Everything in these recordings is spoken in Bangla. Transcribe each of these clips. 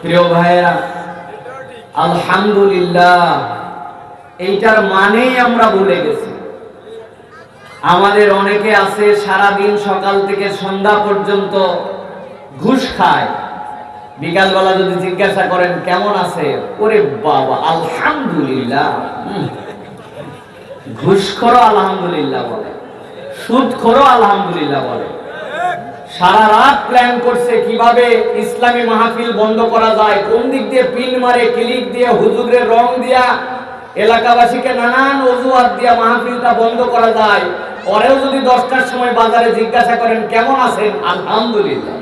প্রিয় ভাইয়েরা, আলহামদুলিল্লাহ এইটার মানেই আমরা ভুলে গেছি। আমাদের অনেকে আছে সারাদিন সকাল থেকে সন্ধ্যা পর্যন্ত ঘুষ খায়, বিকালবেলা যদি জিজ্ঞাসা করেন কেমন আছে, ওরে বাবা আলহামদুলিল্লাহ। ঘুষখোরও আলহামদুলিল্লাহ বলে, সুদখোরও আলহামদুলিল্লাহ বলে। সারা রাত প্ল্যান করছে কিভাবে ইসলামী মাহফিল বন্ধ করা যায়, কোন দিক দিয়ে পিন মারে, ক্লিক দিয়ে, হুজুরের রং দিয়া, এলাকাবাসীকে নানান অজুহাত দিয়া মাহফিলটা বন্ধ করা যায়। পরেও যদি 10টার সময় বাজারে জিজ্ঞাসা করেন কেমন আছেন, আলহামদুলিল্লাহ।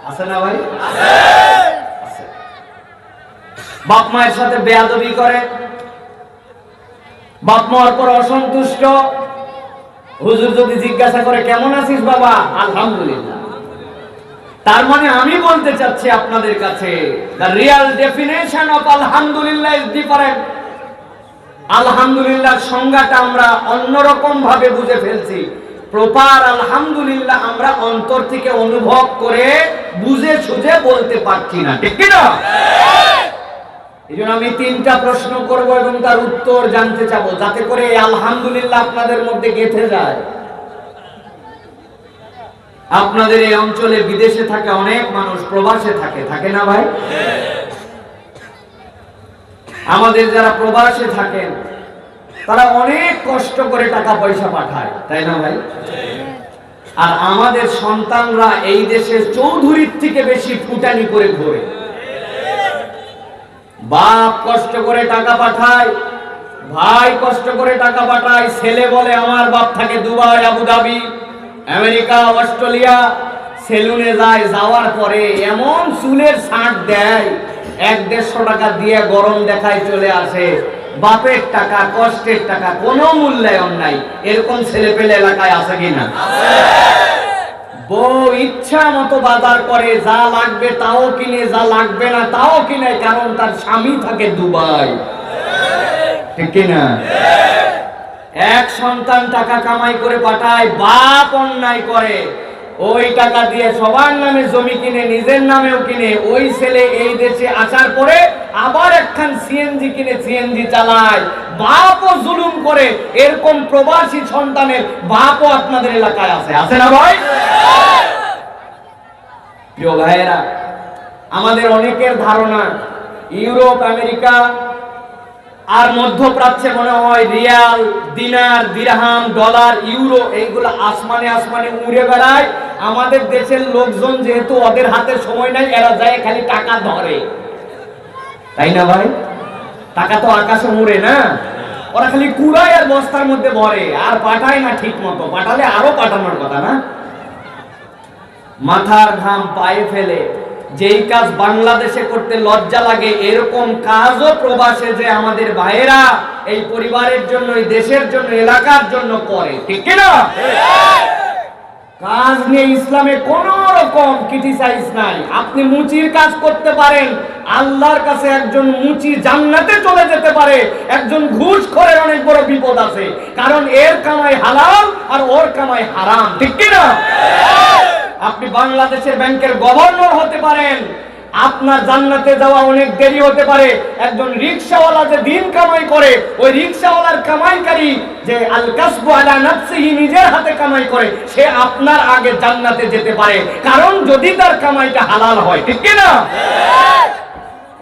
আছে না ভাই? আছে। বাপ মায়ের সাথে বেয়াদবি করে, বাপ মার পর অসন্তুষ্ট। হুজুর যদি জিজ্ঞাসা করে কেমন আছিস বাবা, আলহামদুলিল্লাহ। তার মানে আমি বলতে চাচ্ছি আপনাদের কাছে, the real definition of আলহামদুলিল্লাহ is different। আলহামদুলিল্লাহ সংজ্ঞাটা আমরা অন্যরকম ভাবে বুঝে ফেলছি। প্রপার আলহামদুলিল্লাহ আমরা অন্তর থেকে অনুভব করে বুঝে সুঝে বলতে পারছি না, ঠিক কি না? এই জন্য আমি 3টা প্রশ্ন করব এবং তার উত্তর জানতে চাবো, যাতে করে এই আলহামদুলিল্লাহ আপনাদের মধ্যে গেঁথে যায়। আপনাদের এই অঞ্চলে বিদেশে থাকে অনেক মানুষ, প্রবাসে থাকে, থাকে না ভাই? আমাদের যারা প্রবাসে থাকেন তারা অনেক কষ্ট করে টাকা পয়সা পাঠায়, তাই না ভাই? আর আমাদের সন্তানরা এই দেশের চৌধুরীর থেকে বেশি ফুটানি করে ঘোরে। বাপ কষ্ট করে টাকা পাঠায়, ভাই কষ্ট করে টাকা পাঠায়, ছেলে বলে আমার বাপ থাকে দুবাই, আবুধাবি, আমেরিকা, অস্ট্রেলিয়া। সেলুনে যায়, যাওয়ার পরে এমন চুলের ছাঁট দেয়, 100-150 টাকা দিয়ে গরম দেখায় চলে আসে। বাপের টাকা, কষ্টের টাকা, কোনো মূল্যায়ন নাই। এরকম ছেলে পেলে এলাকায় আছে কিনা? বউ ইচ্ছা মতো বাজার করে, যা লাগবে তাও কিনে, যা লাগবে না তাও কিনে, কারণ তার স্বামী থাকে দুবাই, ঠিক কিনা? এক সন্তান টাকা কামাই করে পাঠায়, বাপ অন্যায় করে, ওই টাকা দিয়ে সবার নামে জমি কিনে, নিজের নামেও কিনে। ওই ছেলে এই দেশে আসার পরে আবার একখান সিএনজি কিনে সিএনজি চালায়, বাপও জুলুম করে। এরকম প্রবাসী সন্তানের বাপও আপনাদের এলাকায় আছে, আছে না ভাই? প্রিয় ভাইয়েরা, আমাদের অনেকের ধারণা ইউরোপ, আমেরিকা আর মধ্যপ্রাচ্যে মনে হয় রিয়াল, দিনার, দিরহাম, ডলার, ইউরো এইগুলো আসমানে আসমানে উড়ে বেড়ায়। আমাদের দেশের লোকজন যেহেতু ওদের হাতে সময় নাই, এরা যায় খালি টাকা ধরে, তাই না ভাই? টাকা তো আকাশে উড়ে না, ওরা খালি কুড়ায় আর বস্তার মধ্যে ভরে, আর পাঠায় না ঠিক মতো। পাঠালে আরো পাঠানোর কথা না? মাথার ঘাম পায়ে ফেলে যেই কাজ বাংলাদেশে করতে লজ্জা লাগে, এরকম কাজও প্রবাসে যে আমাদের ভাইয়েরা এই পরিবারের জন্য, এই দেশের জন্য, এলাকার জন্য করে, ঠিক কিনা? কাজ নিয়ে ইসলামে কোন রকম ক্রিটিসাইজ নাই। আপনি মুচির কাজ করতে পারেন, আল্লাহর কাছে একজন মুচি জান্নাতে চলে যেতে পারে। একজন ঘুষখোরের অনেক বড় বিপদ আছে, কারণ এর কামাই হালাল আর ওর কামাই হারাম, ঠিক কিনা? আপনি বাংলাদেশের ব্যাংকের গভর্নর হতে পারেন, আপনার জান্নাতে যাওয়া অনেক দেরি হতে পারে। একজন রিকশাওয়ালা যে দিন কামাই করে, ওই রিকশাওয়ালার কামাইকারী যে আল কাসবু আলা নাফসিহি, নিজের হাতে কামাই করে, সে আপনার আগে জান্নাতে যেতে পারে, কারণ যদি তার কামাইটা হালাল হয়, ঠিক কি না?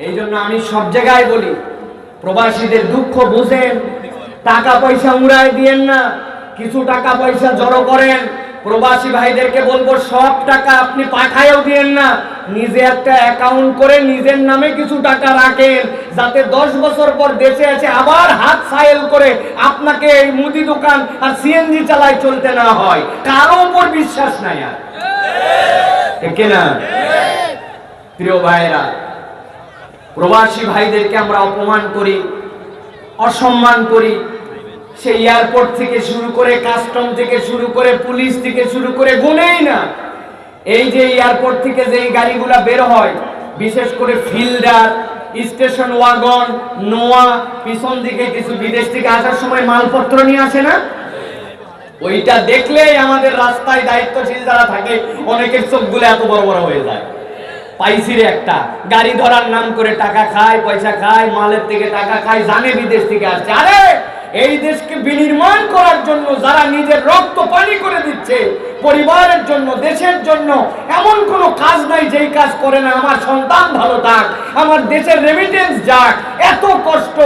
এই জন্য আমি সব জায়গায় বলি, প্রবাসীদের দুঃখ বুঝেন, টাকা পয়সা উড়ায় দিয়েন না, কিছু টাকা পয়সা জড়ো করেন। প্রবাসী ভাইদেরকে বলবো, সব টাকা আপনি পাঠায়ও দিয়েন না, নিজে একটা অ্যাকাউন্ট করে নিজের নামে কিছু টাকা রাখেন, যাতে 10 বছর পর দেশে এসে আবার হাত সাইল করে আপনাকে এই মুদি দোকান আর সিএনজি চালায় চলতে না হয়। কারো উপর বিশ্বাস নাই আর, ঠিক না? প্রিয় ভাইরা, প্রবাসী ভাইদেরকে আমরা অপমান করি, অসম্মান করি। সে এয়ারপোর্ট থেকে শুরু করে, কাস্টম থেকে শুরু করে, পুলিশ থেকে শুরু করে, গুনেই না। এই যে এয়ারপোর্ট থেকে যে গাড়িগুলা বের হয়, বিশেষ করে ফিল্ডার, স্টেশন ওয়াগন, নোয়া, পিছন দিকে কিছু বিদেশ থেকে আসার সময় মালপত্র নিয়ে আসে না, ওইটা দেখলেই আমাদের রাস্তায় দায়িত্বশীল যারা থাকে অনেকের চোখগুলো এত বড় বড় হয়ে যায়। পাইছি রে একটা গাড়ি ধরার নাম করে টাকা খায়, পয়সা খায়, মালের থেকে টাকা খায়, জানে বিদেশ থেকে আসছে। আরে এই দেশকে বিনির্মাণ করার জন্য যারা নিজের রক্ত পানি করে দিচ্ছে পরিবারের জন্য, দেশের জন্য, এমন কোনো কাজ নাই যেই কাজ করে না আমার সন্তান ভালো থাক, আমার দেশের রেমিটেন্স যাক। এত কষ্ট,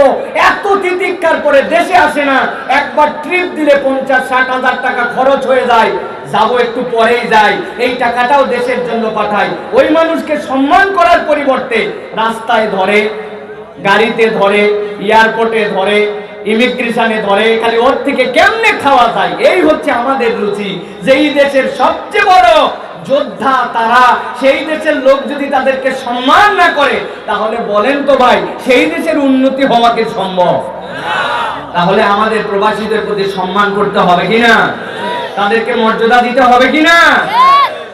এত তিতিক্ষার করে দেশে আসে না, একবার ট্রিপ দিলে 50-60 হাজার টাকা খরচ হয়ে যায়, যাবো একটু পরেই যাই, এই টাকাটাও দেশের জন্য পাঠাই। ওই মানুষকে সম্মান করার পরিবর্তে রাস্তায় ধরে, গাড়িতে ধরে, এয়ারপোর্টে ধরে, ইমিগ্রেশনে ধরে, খালি ওর থেকে কেমনে খাওয়া যায়, এই হচ্ছে আমাদের রুচি। যেই দেশের সবচেয়ে বড় যোদ্ধা তারা, সেই দেশের লোক যদি তাদেরকে সম্মান না করে, তাহলে বলেন তো ভাই সেই দেশের উন্নতি হওয়া কি সম্ভব? তাহলে আমাদের প্রবাসীদের প্রতি সম্মান করতে হবে কিনা, তাদেরকে মর্যাদা দিতে হবে কিনা?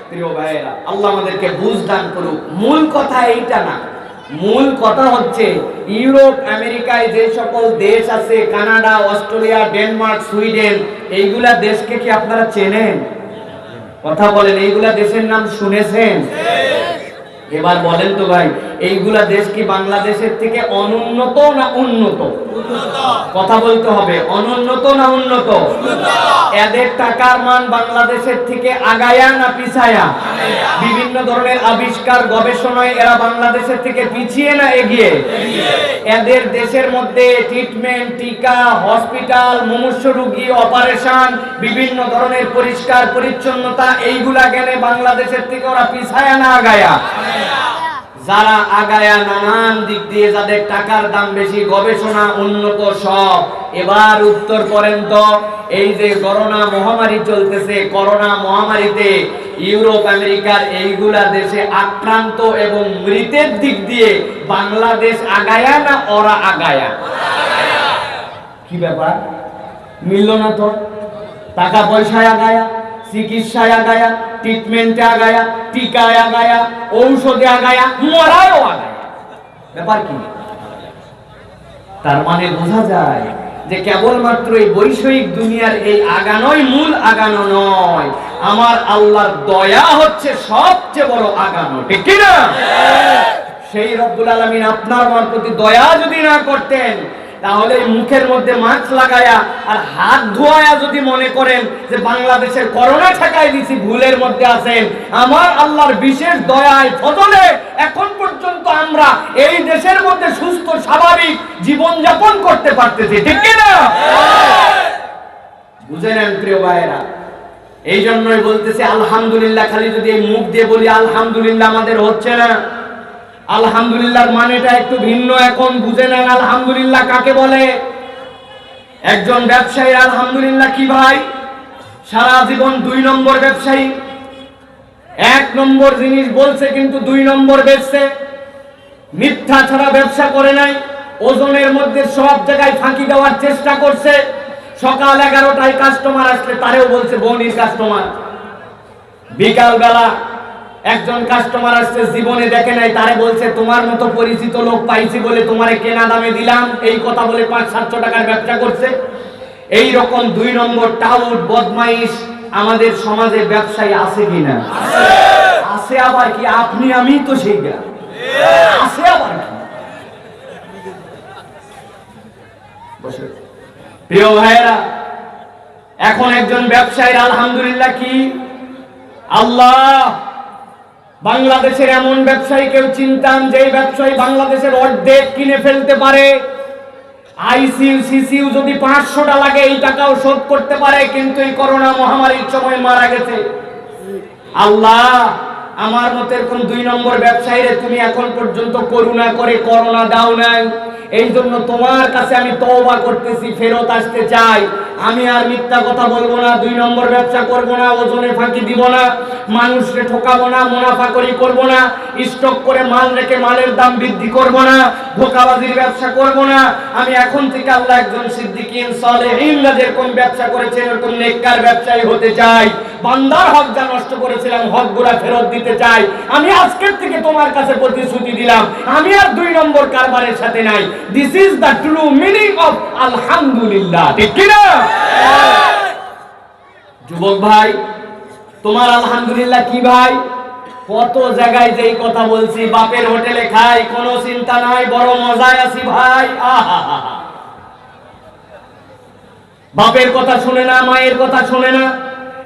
প্রিয় ভাইয়েরা, আল্লাহ আমাদেরকে বুঝ দান করুক। মূল কথা এইটা না, মূল কথা হচ্ছে ইউরোপ আমেরিকায় যে সকল দেশ আছে, কানাডা, অস্ট্রেলিয়া, ডেনমার্ক, সুইডেন, এইগুলা দেশকে কি আপনারা চেনেন? কথা বলেন, এইগুলা দেশের নাম শুনেছেন? এবার বলেন তো ভাই, এইগুলা দেশ কি বাংলাদেশের থেকে অনুন্নত না উন্নত? কথা বলতে হবে, অনুন্নত না উন্নত? এদের টাকার মান বাংলাদেশের থেকে আগায়া না পিছায়া? বিভিন্ন ধরনের আবিষ্কার, গবেষণায় এরা বাংলাদেশের থেকে পিছিয়ে না এগিয়ে? এদের দেশের মধ্যে ট্রিটমেন্ট, টিকা, হসপিটাল, মুমূর্ষু রোগী, অপারেশন, বিভিন্ন ধরনের পরিষ্কার পরিচ্ছন্নতা, এইগুলা গেলে বাংলাদেশের থেকে ওরা পিছায়া না আগায়া? যারা আগায়া নানান দিক দিয়ে, যাদের টাকার দাম বেশি, গবেষণা উন্নত সব। এবার উত্তর করেন তো, এই যে করোনা মহামারী চলতেছে, করোনা মহামারীতে ইউরোপ আমেরিকার এইগুলা দেশে আক্রান্ত এবং মৃতের দিক দিয়ে বাংলাদেশ আগায়া না ওরা আগায়া? কি ব্যাপার, মিলল না তো? টাকা পয়সায় আগায়া, চিকিৎসায় আগায়া, ট্রিটমেন্টে আগায়া, টিকায় আগায়া, ঔষধে আগায়া, মরায়ও আগায়া। ব্যাপার কি? তার মানে বোঝা যায় যে কেবলমাত্র এই বৈষয়িক দুনিয়ার এই আগানোই মূল আগানো নয়, আমার আল্লাহর দয়া হচ্ছে সবচেয়ে বড় আগানো, ঠিক কি না? সেই রব্বুল আলামিন আপনার আমার প্রতি দয়া যদি না করতেন, তাহলে মুখের মধ্যে মাস্ক লাগায়া আর হাত ধোয়া যদি মনে করেন যে বাংলাদেশের করোনা ঠেকাই দিছি, ভুলের মধ্যে আছেন। আমার আল্লাহর বিশেষ দয়ায় ফজলে এখন পর্যন্ত আমরা এই দেশের মধ্যে সুস্থ স্বাভাবিক জীবন যাপন করতে পারতেছি, ঠিক কি না? বুঝে নেন প্রিয় ভাইয়েরা, এই জন্যই বলতেছি আলহামদুলিল্লাহ। খালি যদি এই মুখ দিয়ে বলি আলহামদুলিল্লাহ, আমাদের হচ্ছে না। আলহামদুলিল্লাহর মানেটা একটু ভিন্ন, এখন বুঝে নেন আলহামদুলিল্লাহ কাকে বলে। একজন ব্যবসায়ী আলহামদুলিল্লাহ কি ভাই? সারা জীবন 2 নম্বর ব্যবসায়ী, 1 নম্বর জিনিস বলছে কিন্তু 2 নম্বর বেচছে, মিথ্যা ছাড়া ব্যবসা করে নাই, ওজনের মধ্যে সব জায়গায় ফাঁকি দেওয়ার চেষ্টা করছে। সকাল 11টায় কাস্টমার আসলে তারেও বলছে বনির কাস্টমার। বিকাল বেলা একজন কাস্টমার আসছে, জীবনে দেখে নাই, তারে বলছে তোমার মতো পরিচিত লোক পাইছি বলে তোমারে কেনা দামে দিলাম, এই কথা বলে 500-700 টাকার ব্যবসা করছে। এই রকম 2 নম্বর টাউট বদমাইশ আমাদের সমাজে ব্যবসায়ী আছে কিনা? আছে। আবার কি আপনি আমি তো সেইটা আছে। আবার কি প্রিয় ভাইয়েরা, এখন একজন ব্যবসায়ীর আলহামদুলিল্লাহ কি? আল্লাহ বাংলাদেশের এমন ব্যবসায়ী কেউ চিনতাম যে ব্যবসায়ী বাংলাদেশের অর্ধেক কিনে ফেলতে পারে। আইসিইউ সিসিইউ যদি 500টা লাগে এই টাকাও শোধ করতে পারে, কিন্তু এই করোনা মহামারীর সময় মারা গেছে। আল্লাহ আমার মতো এরকম 2 নম্বর ব্যবসায়ীরে তুমি এখন পর্যন্ত করুণা করে করোনা দাও নাই। এই জন্য তোমার কাছে আমি তওবা করতেছি, ফেরত আসতে চাই। আমি আর মিথ্যা কথা বলবো না, 2 নম্বর ব্যবসা করব না, ওজনে ফাঁকি দিব না, মানুষকে ঠকাবো না, মুনাফাকরি করব না, স্টক করে মাল রেখে মালের দাম বৃদ্ধি করব না, ধোঁকাবাজির ব্যবসা করব না। আমি এখন থেকে আল্লাহ একজন সিদ্দিকিন সালেহিনরা যেরকম ব্যবসা করেছে এরকম নেককার ব্যবসায়ী হতে চাই। বান্দার হক যা নষ্ট করেছিলাম হকগুলা ফেরত দিতে চাই। আমি আজকের থেকে তোমার কাছে প্রতিশ্রুতি দিলাম, আমি আর 2 নম্বর কারবারের সাথে নাই। This is the true meaning of আলহামদুলিল্লাহ, ঠিক কি না? যুবক ভাই, তোমার আলহামদুলিল্লাহ কি ভাই? কত জায়গায় যেই কথা বলছি, বাপের হোটেলে খাই, কোনো চিন্তা নাই, বড় মজায় আছি ভাই। আহা, বাপের কথা শুনে না, মায়ের কথা শুনে না,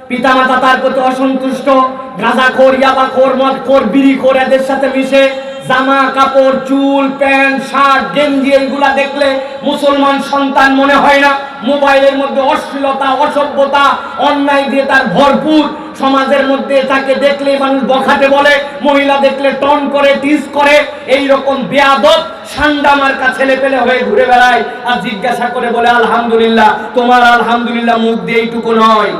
পিতামাতা তার প্রতি অসন্তুষ্ট, গাঁজাখোর, ইয়াবাখোর, মদখোর, বিড়িখোর এদের সাথে মিশে জামা কাপড়, চুল, প্যান্ট, শার্ট, গেঞ্জি এইগুলা দেখলে মুসলমান সন্তান মনে হয় না। মোবাইলের মধ্যে অশ্লীলতা, অসভ্যতা, অন্যায় দিয়ে তার ভরপুর। সমাজের মধ্যে তাকে দেখলে মানুষ বখাটে বলে, মহিলা দেখলে টন করে, টিজ করে। এই রকম বেয়াদব সান্ডা মার্কা ছেলে পেলে হয়ে ঘুরে বেড়ায়, আর জিজ্ঞাসা করে বলে আলহামদুলিল্লাহ। তোমার আলহামদুলিল্লাহ মুখ দিয়ে এইটুকু নয়।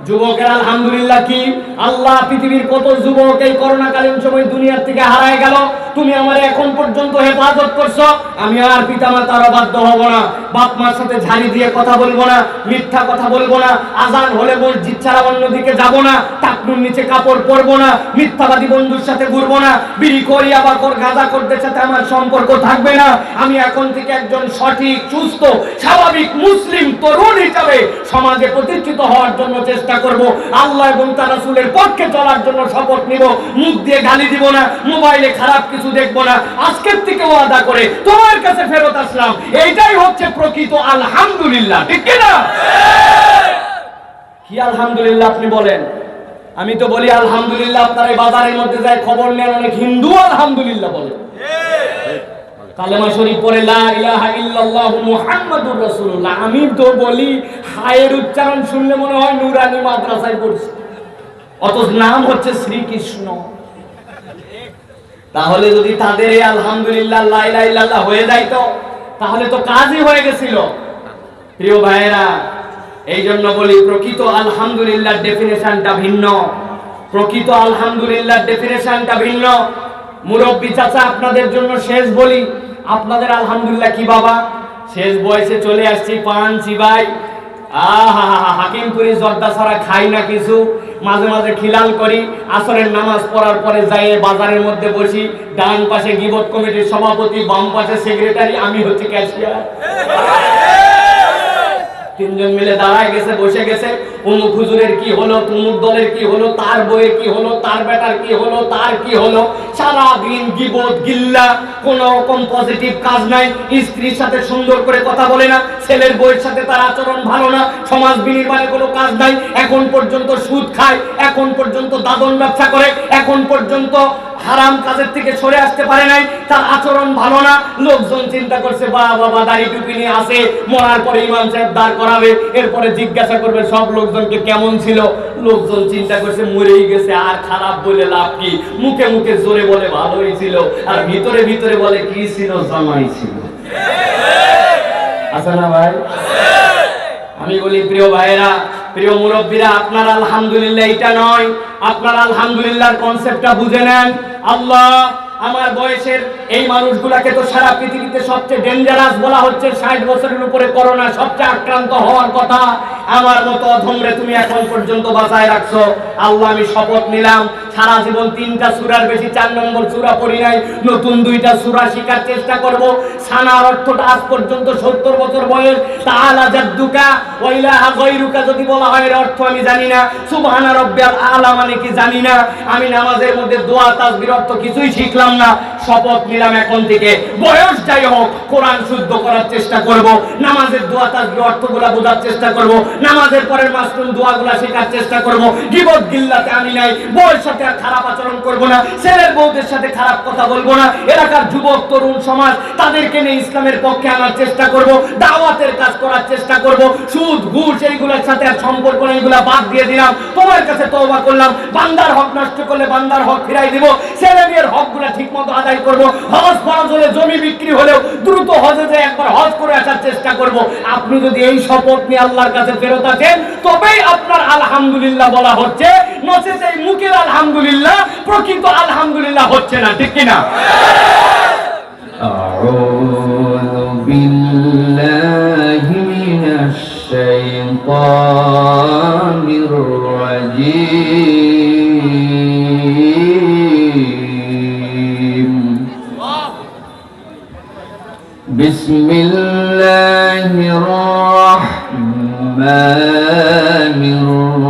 যুবকের আলহামদুলিল্লাহ কি? আল্লাহ পৃথিবীর কত যুবক এই করোনাকালীন সময় দুনিয়ার থেকে হারায় গেল। তুমি আমার এখন পর্যন্ত হেফাজত করছো। আমি আর পিতামাতার অবাধ্য হব না, বাপ মার সাথে ঝাড়ি দিয়ে কথা বলবো না, মিথ্যা কথা বলবো না, আজান হলে মসজিদ ছাড়া অন্যদিকে যাব না, টাকনুর নিচে কাপড় পরবো না, মিথ্যাবাদী বন্ধুর সাথে ঘুরবো না, বিড়ি করি আবাকর গাঁজাখোরদের সাথে আমার সম্পর্ক থাকবে না। আমি এখন থেকে একজন সঠিক, সুস্থ, স্বাভাবিক মুসলিম তরুণ হিসাবে সমাজে প্রতিষ্ঠিত হওয়ার জন্য চেষ্টা করব। আল্লাহ এবং তার রাসূলের পক্ষে চলার জন্য শপথ নিব। মুখ দিয়ে গালি দিব না, মোবাইলে খারাপ কিছু দেখবো না। আজকের থেকে ওয়াদা করে তোমার কাছে ফেরত আসলাম। এইটাই হচ্ছে প্রকৃত আলহামদুলিল্লাহ, ঠিক কি না? কি আলহামদুলিল্লাহ আপনি বলেন? আমি তো বলি আলহামদুলিল্লাহ। আপনারা এই বাজারের মধ্যে যায় খবর নেন, অনেক হিন্দু আলহামদুলিল্লাহ বলে, কালেমা শরীফ পড়ে লা ইলাহা ইল্লাল্লাহু মুহাম্মাদুর রাসূলুল্লাহ। আমি তো বলি হায়ের উচ্চারণ শুনলে মনে হয় নুরানি মাদ্রাসায় পড়ছে, অথচ নাম হচ্ছে শ্রীকৃষ্ণ। তাহলে যদি তাদের এই আলহামদুলিল্লাহ লা ইলাহা ইল্লাল্লাহ হয়ে যাইতো, তাহলে তো কাজই হয়ে গেছিল। প্রিয় ভাইয়েরা, এই জন্য বলি প্রকৃত আলহামদুলিল্লাহ ডেফিনেশনটা ভিন্ন। প্রকৃত আলহামদুলিল্লাহ ডেফিনেশনটা ভিন্ন। মুরব্বী চাচা, আপনাদের জন্য শেষ বলি, আপনাদের আলহামদুলিল্লাহ কি বাবা? শেষ বয়সে চলে আসছি, পান চিবাই, হাকিমপুরি জর্দা ছাড়া খাই না কিছু, মাঝে মাঝে খিলাল করি। আসরের নামাজ পড়ার পরে যাই বাজারের মধ্যে বসি, ডান পাশে গিবত কমিটির সভাপতি, বাম পাশে সেক্রেটারি, আমি হচ্ছে ক্যাশিয়ার। তিনজন মিলে দাঁড়ায় গেছে, বসে গেছে, অমুক হুজুরের কি হলো, তমুক দলের কি হলো, তার বইয়ের কি হলো, তার বেটার কি হলো, তার কি হলো। সারাদিন গিবত গিল্লা, কোন রকম পজিটিভ কাজ নাই। স্ত্রীর সাথে সুন্দর করে কথা বলে না, ছেলের বইয়ের সাথে তার আচরণ ভালো না, সমাজ বিনির্মাণে কোনো কাজ নাই। এখন পর্যন্ত সুদ খায়, এখন পর্যন্ত দাদন ব্যবসা করে, এখন পর্যন্ত হারাম কাজের থেকে সরে আসতে পারে নাই, তার আচরণ ভালো না। লোকজন চিন্তা করছে বাবা দাড়ি টুপি নিয়ে আসে, মরার পরে ইমাম সাহেব দাঁড় করাবে, এরপরে জিজ্ঞাসা করবে সব লোকজনকে কেমন ছিল। লোকজন চিন্তা করছে মরেই গেছে, আর খারাপ বলে লাভ কি? মুখে মুখে জোরে বলে ভালোই ছিল, আর ভিতরে ভিতরে বলে কি ছিল, জামাই ছিল। আছে না ভাই? আমি বলি প্রিয় ভাইয়েরা, প্রিয় মুরব্বীরা, আপনার আলহামদুলিল্লাহ এটা নয়। আপনার আলহামদুলিল্লাহর কনসেপ্টটা বুঝে নেন। আল্লাহ আমার বয়সের এই মানুষগুলাকে তো সারা পৃথিবীতে সবচেয়ে ডেঞ্জারাস বলা হচ্ছে। 60 বছরের উপরে করোনা সবচেয়ে আক্রান্ত হওয়ার কথা। আমার মতো অধমরে তুমি এখন পর্যন্ত বাঁচায় রাখছো। আল্লাহ, আমি শপথ নিলাম সারা জীবন 3টা সূরার বেশি 4 নম্বর সূরা পড়ি নাই, নতুন 2টা সূরা শেখার চেষ্টা করব। সানার অর্থটা আজ পর্যন্ত 70 বছর বয়স। তাআলা জাদ্দুকা ওয়া ইলাহা গায়রুকা যদি বলা হয় এর অর্থ আমি জানি না। সুবহানা রাব্বিয়াল আলা মানে কি জানি না। আমি নামাজের মধ্যে দোয়া তাসবির অর্থ কিছুই শিখলাম না। শপথ নিলাম এখন থেকে বয়স যাই হোক কোরআন শুদ্ধ করার চেষ্টা করব, নামাজের দোয়া তাসবির অর্থগুলো বোঝার চেষ্টা করব, নামাজের পরের মাসরুম দোয়াগুলো শেখার চেষ্টা করব। গীবত গিল্লাতে আমি নাই, বউয়ের সাথে আর খারাপ আচরণ করব না, ছেলের বউদের সাথে খারাপ কথা বলবো না। এলাকার যুবক তরুণ সমাজ তাদেরকে নিয়ে ইসলামের পক্ষে আনার চেষ্টা করব, দাওয়াতের কাজ করার চেষ্টা করব। সুদ ঘুষ এইগুলোর সাথে আর সম্পর্ক নেই, এগুলো বাদ দিয়ে দিলাম। তোমার কাছে তওবা করলাম, বান্দার হক নষ্ট করলে বান্দার হক ফিরাই দিব, ছেলে মেয়ের হকগুলো ঠিকমতো আদায় করব। হজ ফরজ হলে জমি বিক্রি হলেও দ্রুত হজে যে একবার হজ করে আসার চেষ্টা করব। আপনি যদি এই শপথ নিয়ে আল্লাহর কাছে ফেরত আসেন তবেই আপনার আলহামদুলিল্লাহ বলা হচ্ছে, নচেত এই মুখের আলহামদুলিল্লাহ প্রকৃত আলহামদুলিল্লাহ হচ্ছে না, ঠিক কিনা? আউযু বিল্লাহি মিনাশ শাইতানির রাজীম। বিসমিল্লাহির রাহমানির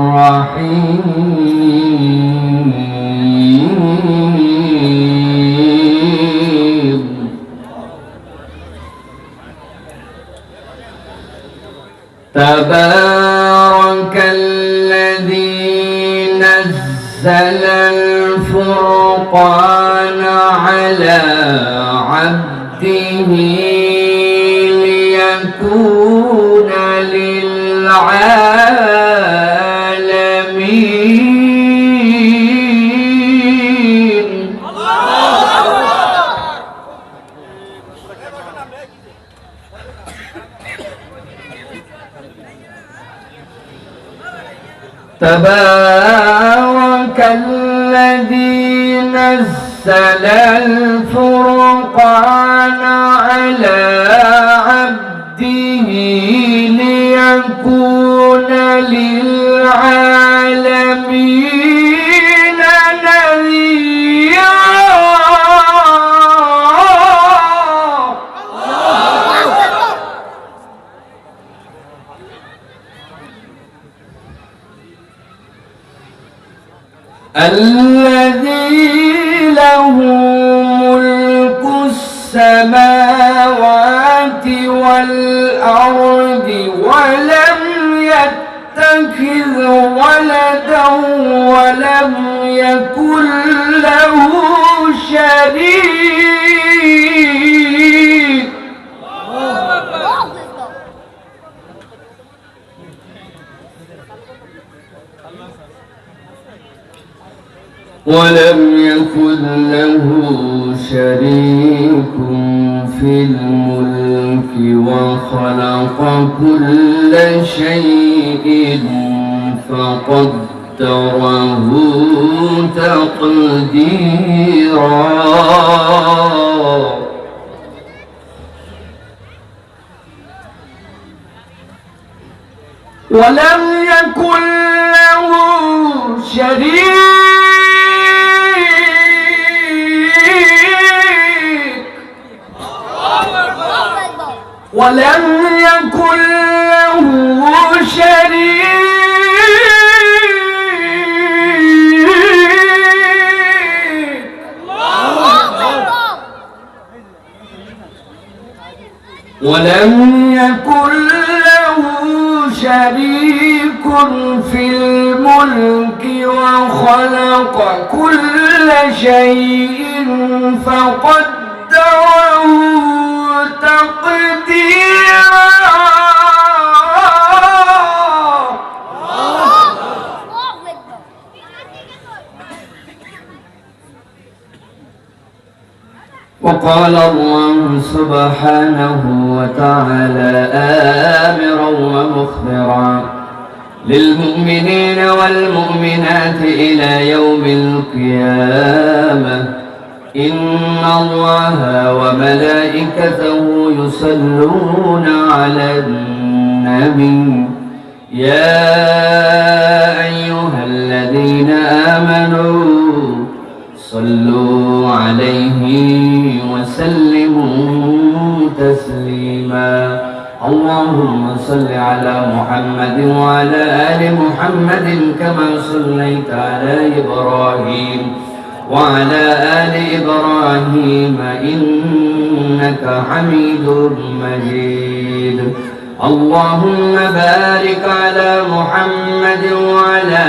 রাহিম। تبارك الذي نزل الفرقان على عبده ليكون للعالمين. تبارك الذي نزل الفرقان على عبده ليكون للعالمين نذيرا. الذي له ملك السماوات والأرض ولم يتخذ ولدا ولم يكن له شريك في الملك وخلق كل شيء فقدره تقديرا. ولم يكن له شريك ولم يكن له شريك في الملك وخلق كل شيء فقدره تقديرا. وقال الله سبحانه وتعالى آمرا ومخبرا للمؤمنين والمؤمنات إلى يوم القيامة إن الله وملائكته يصلون على النبي يا أيها الذين آمنوا صلوا عليه وسلموا تسليما. اللهم صل على محمد وعلى آل محمد كما صليت على إبراهيم وعلى آل إبراهيم إنك حميد مجيد. اللهم بارك على محمد وعلى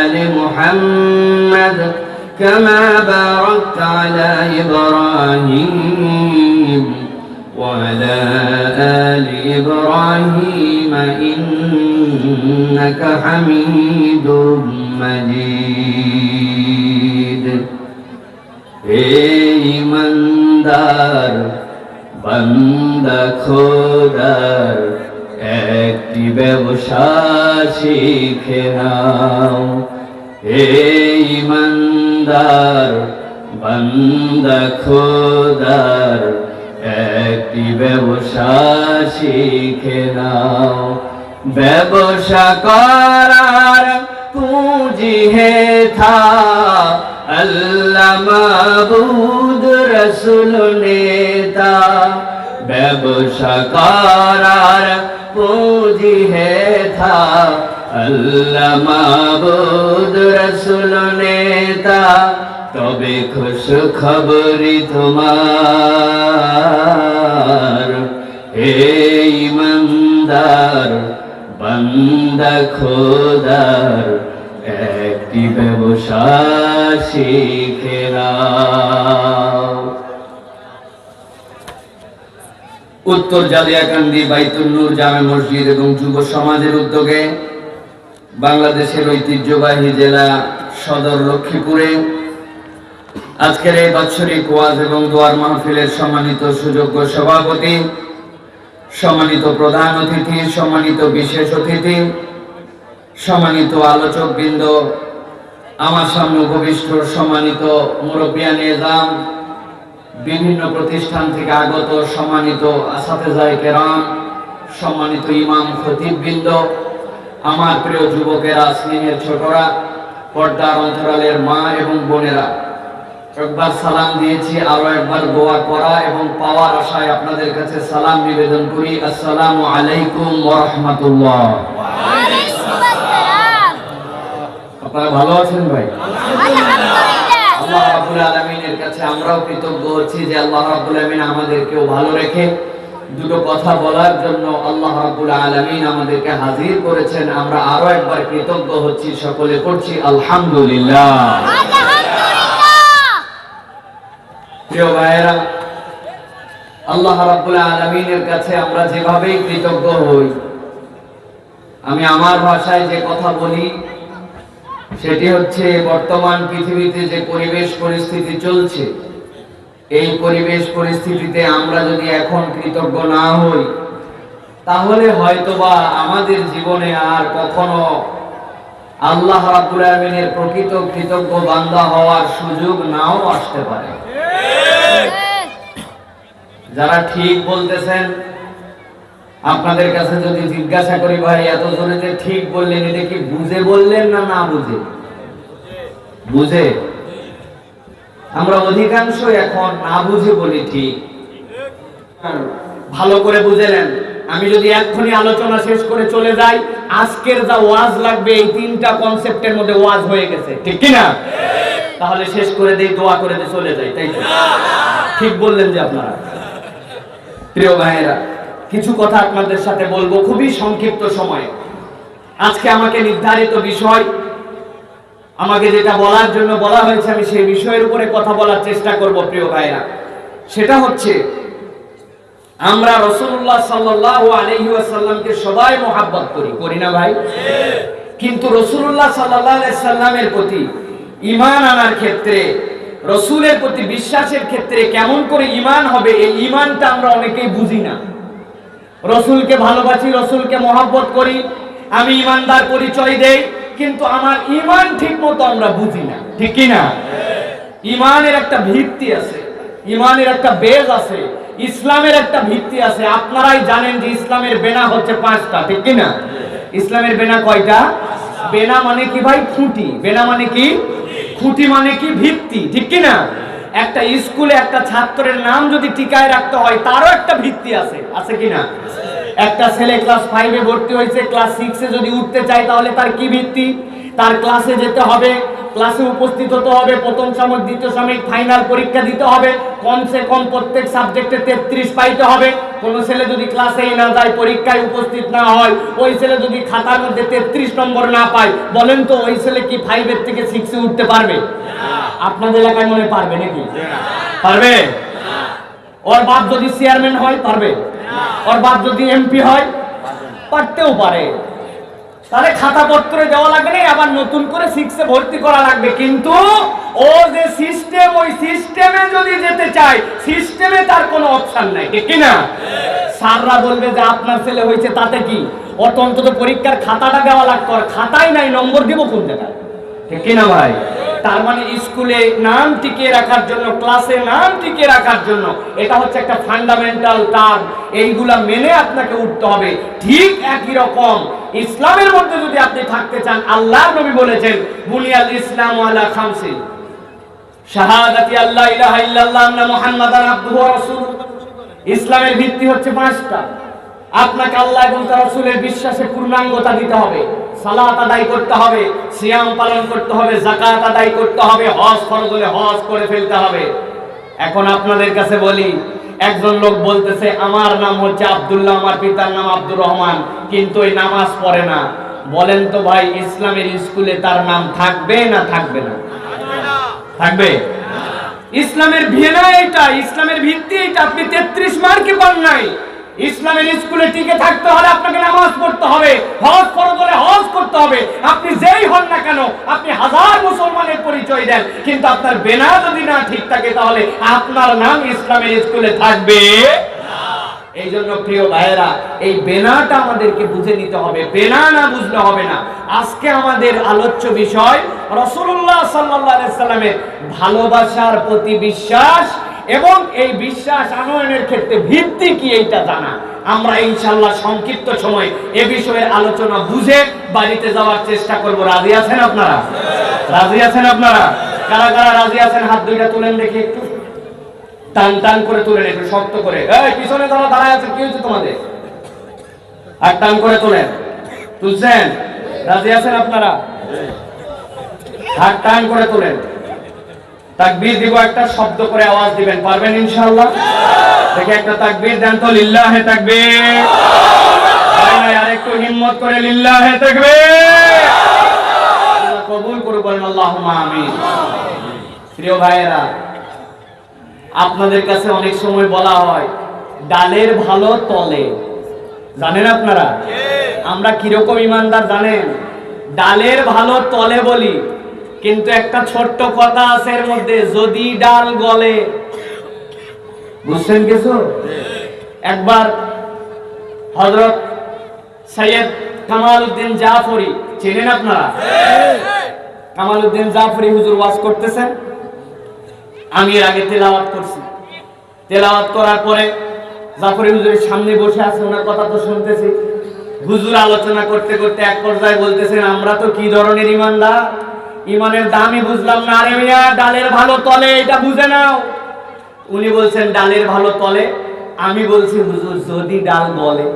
آل محمد كما باركت على إبراهيم وعلى آل إبراهيم إنك حميد مجيد. ईमानदार बंदा खुदार একটি ব্যবসা শিখে নাও। ईमानदार बंदा खुदार একটি ব্যবসা শিখে নাও। ব্যবসা করার पूंजी है था अल्लाह माबूद रसूल नेता। ব্যবসা করার पूंजी है था अल्लाह माबूद रसूल नेता। तबे खुश खबरी तुम्हार हे ईमानदार বান্দা খোদার একটি ব্যবসা শিখে নাও। উত্তর জালিয়াকান্দি বাইতুল নূর জামে মসজিদ এবং যুব সমাজের উদ্যোগে বাংলাদেশের ঐতিহ্যবাহী জেলা সদর লক্ষ্মীপুরে আজকের এই বাৎসরিক ওয়াজ এবং দোয়ার মাহফিলের সম্মানিত সুযোগ্য সভাপতি, সম্মানিত প্রধান অতিথি, সম্মানিত বিশেষ অতিথি, সম্মানিত আলোচকবৃন্দ, আমার সামনে উপবিষ্ট সম্মানিত মুরব্বিয়ানে এজাম, বিভিন্ন প্রতিষ্ঠান থেকে আগত সম্মানিত আসাতেজায়ে কেরাম, সম্মানিত ইমাম খতিববৃন্দ, আমার প্রিয় যুবকেরা, স্নেহের ছোটরা, পর্দার অন্তরালের মা এবং বোনেরা, একবার সালাম দিয়েছি, আরো একবার দোয়া করা এবং পাওয়ার আশায় আপনাদের কাছে সালাম নিবেদন করি। আসসালামু আলাইকুম ওয়া রাহমাতুল্লাহ। আপনারা ভালো আছেন ভাই? আল্লাহ রাব্বুল আলামিনের কাছে আমরাও কৃতজ্ঞ হচ্ছি যে আল্লাহ রাব্বুল আলামিন আমাদেরকেও ভালো রেখে দুটো কথা বলার জন্য আল্লাহ রাব্বুল আলামিন আমাদেরকে হাজির করেছেন। আমরা আরো একবার কৃতজ্ঞ হচ্ছি, সকলে পড়ছি আলহামদুলিল্লাহ। প্রিয় ভাইয়েরা, আল্লাহ রাব্বুল আলামিনের কাছে আমরা যেভাবেই কৃতজ্ঞ হই, আমি আমার ভাষায় যে কথা বলি সেটি হচ্ছে বর্তমান পৃথিবীতে যে পরিবেশ পরিস্থিতি চলছে, এই পরিবেশ পরিস্থিতিতে আমরা যদি এখন কৃতজ্ঞ না হই তাহলে হয়তোবা আমাদের জীবনে আর কখনো আল্লাহ রাব্বুল আলামিনের প্রকৃত কৃতজ্ঞ বান্দা হওয়ার সুযোগ নাও আসতে পারে। যারা ঠিক বলতেছেন, আপনাদের কাছে যদি জিজ্ঞাসা করি, ভাই এত জোরে যে ঠিক বললেন, এটা কি বুঝে বললেন না না বুঝে? বুঝে। আমরা অধিকাংশ এখন না বুঝে বলি ঠিক। ভালো করে বুঝেলেন। আমি যদি এক্ষুনি আলোচনা শেষ করে চলে যাই, আজকের যা ওয়াজ লাগবে এই তিনটা কনসেপ্টের মধ্যে ওয়াজ হয়ে গেছে, ঠিক কি না? তাহলে শেষ করে দেই, দোয়া করে দিয়ে চলে যাই, তাই তো? ঠিক বললেন যে আপনারা। প্রিয় ভাইয়েরা, কিছু কথা আপনাদের সাথে বলবো খুবই সংক্ষিপ্ত সময়ে। আজকে আমাকে নির্ধারিত বিষয়, আমাকে যেটা বলার জন্য বলা হয়েছে, আমি সেই বিষয়ের উপরে কথা বলার চেষ্টা করব। প্রিয় ভাইয়েরা, সেটা হচ্ছে আমরা রাসূলুল্লাহ সাল্লাল্লাহু আলাইহি ওয়াসাল্লামকে সবাই মহব্বত করি, করি না ভাই? কিন্তু রাসূলুল্লাহ সাল্লাল্লাহু আলাইহি সাল্লামের প্রতি ঈমান আনার ক্ষেত্রে, রাসূলের প্রতি বিশ্বাসের ক্ষেত্রে কেমন করে ঈমান হবে, এই ঈমানটা আমরা অনেকেই বুঝি না। রাসূলকে ভালোবাসি, রাসূলকে মহব্বত করি, আমি ঈমানদার পরিচয় দেই, কিন্তু আমার ঈমান ঠিকমতো আমরা বুঝি না, ঠিক কি না? ঈমানের একটা ভিত্তি আছে, ঈমানের একটা বেজ আছে, ইসলামের একটা ভিত্তি আছে। আপনারাই জানেন যে ইসলামের বেনা হচ্ছে 5টা, ঠিক কি না? ইসলামের বেনা কয়টা? বেনা মানে কি ভাই? খুঁটি। বেনা মানে কি? খুঁটি মানে কি? ভিত্তি, ঠিক কি না? একটা স্কুলে একটা ছাত্রের নাম যদি টিকায় রাখতে হয়, তারও একটা ভিত্তি আছে, আছে কি না? একটা ছেলে ক্লাস 5-এ ভর্তি হয়েছে, ক্লাস 6-এ যদি উঠতে চায় তাহলে তার কি ভিত্তি? তার ক্লাসে যেতে হবে, ক্লাসে উপস্থিত হতে হবে, প্রথম সাময়িক, দ্বিতীয় সাময়িক, ফাইনাল পরীক্ষা দিতে হবে, কমসে কম প্রত্যেক সাবজেক্টে 33 পাইতে হবে। কোন ছেলে যদি ক্লাসেই না যায়, পরীক্ষায় উপস্থিত না হয়, ওই ছেলে যদি খাতার মধ্যে 33 নম্বর না পায়, বলেন তো ওই ছেলে কি 5-এর থেকে 6-এ উঠতে পারবে? আপনাদের এলাকায় মনে পারবে নাকি? পারবে? ওর বাপ যদি চেয়ারম্যান হয় পারবে? ওর বাপ যদি এমপি হয় পারতেও পারে। তাহলে খাতা পত্রে দেওয়া লাগবে না, আবার নতুন করে 6-এ ভর্তি করা লাগবে। কিন্তু ও যে সিস্টেম, ওই সিস্টেমে যদি যেতে চায়, সিস্টেমে তার কোনো অপশন নাই, ঠিক কি না? স্যাররা বলবে যে আপনার ছেলে হয়েছে, তাতে কি? ওর তো অন্তত পরীক্ষার খাতাটা দেওয়া লাগবে, আর খাতাই নাই, নম্বর দিব কোন জায়গায়, ঠিক কি না ভাই? তার মানে স্কুলে নাম টিকিয়ে রাখার জন্য, ক্লাসে নাম টিকিয়ে রাখার জন্য, এটা হচ্ছে একটা ফান্ডামেন্টাল টার্ম, এইগুলা মেনে আপনাকে উঠতে হবে। ঠিক একই রকম ইসলামের মধ্যে যদি আপনি থাকতে চান, আল্লাহ নবী বলেছেন বুনিয়াল ইসলাম আলা খামসিন, শাহাদাতি আল্লা ইলাহা ইল্লাল্লাহ আন্না মুহাম্মাদান আবদুহু ওয়া রাসূলুহু। ইসলামের ভিত্তি হচ্ছে 5টা। আপনাকে আল্লাহ এবং তার রাসূলের বিশ্বাসে পূর্ণাঙ্গতা দিতে হবে, সালাত আদায় করতে হবে, সিয়াম পালন করতে হবে, যাকাত আদায় করতে হবে, হজ ফরজ হলে হজ করে ফেলতে হবে। এখন আপনাদের কাছে বলি, একজন লোক বলতেছে আমার নাম হচ্ছে আব্দুল্লাহ, আমার পিতার নাম আব্দুর রহমান, কিন্তু ওই নামাজ পড়ে না। বলেন তো ভাই, ইসলামের স্কুলে তার নাম থাকবে না থাকবে না? থাকবে। ইসলামের ভিনা এটা, ইসলামের ভিত্তি এটা। আপনি 33 মার্কে পান নাই। ইসলামের স্কুলে টিকে থাকতে হলে আপনাকে নামাজ পড়তে হবে, হজ ফরজ হলে হজ করতে হবে। আপনি যেই হন না কেন, আপনি হাজার মুসলমানের পরিচয় দেন, কিন্তু আপনার বেনা যদি না ঠিক থাকে তাহলে আপনার নাম ইসলামের স্কুলে থাকবে। এই জন্য প্রিয় ভাইয়েরা, এই বেনাটা আমাদেরকে বুঝে নিতে হবে, বেনা না বুঝলে হবে না। আজকে আমাদের আলোচ্য বিষয় রাসূলুল্লাহ সাল্লাল্লাহু আলাইহি সাল্লামের ভালোবাসার প্রতি বিশ্বাস এবং এই বিশ্বাস আনয়নের ক্ষেত্রে ভিত্তি কি এইটা জানা। আমরা ইনশাআল্লাহ সংক্ষিপ্ত সময় এ বিষয়ে আলোচনা বুঝে বাড়িতে যাওয়ার চেষ্টা করব। রাজি আছেন আপনারা? রাজি আছেন আপনারা? কারা কারা রাজি আছেন হাত দুইটা তুলেন দেখি একটু। টান টান করে তুলেন, একটু শক্ত করে। এই পিছনে যারা দাঁড়ায় আছে, কি হয়েছে তোমাদের? আর টান করে তোলেন। তুলছেন? রাজি আছেন আপনারা? হাত টান করে তোলেন। তাকবীর দিব, একটা শব্দ করে আওয়াজ দিবেন, পারবেন ইনশাআল্লাহ? দেখে একটা তাকবীর দেন তো, লিল্লাহে তাকবীর। আর একটু হিম্মত করে লিল্লাহে তাকবীর। আল্লাহ কবুল করুন, বলেন আল্লাহুম্মা আমিন। প্রিয় ভাইয়েরা, আপনাদের কাছে অনেক সময় বলা হয় ডালের ভালো তলে, জানেন আপনারা? আমরা কিরকম ইমানদার জানেন? ডালের ভালো তলে বলি, কিন্তু একটা ছোট্ট কথা আছে এর মধ্যে, যদি ডাল গলে। বুঝছেন কিছু? একবার হযরত সৈয়দ কামাল উদ্দিন জাফরি, চেনেন আপনারা? কামাল উদ্দিন জাফরি হুজুর ওয়াজ করতেছেন, আমি এর আগে তেলাওয়াত করছি। তেলাওয়াত করার পরে জাফরি হুজুরের সামনে বসে আছে, ওনার কথা তো শুনতেছি। হুজুর আলোচনা করতে করতে এক পর্যায়ে বলতেছেন, আমরা তো কি ধরনের ইমানদার, ইমানের দামই বুঝলাম না। আরে মিয়া, ডালের ভালো তলে এটা বুঝে নাও। উনি বলছেন ডালের ভালো তলে, আমি বলছি হুজুর যদি ডাল গলে।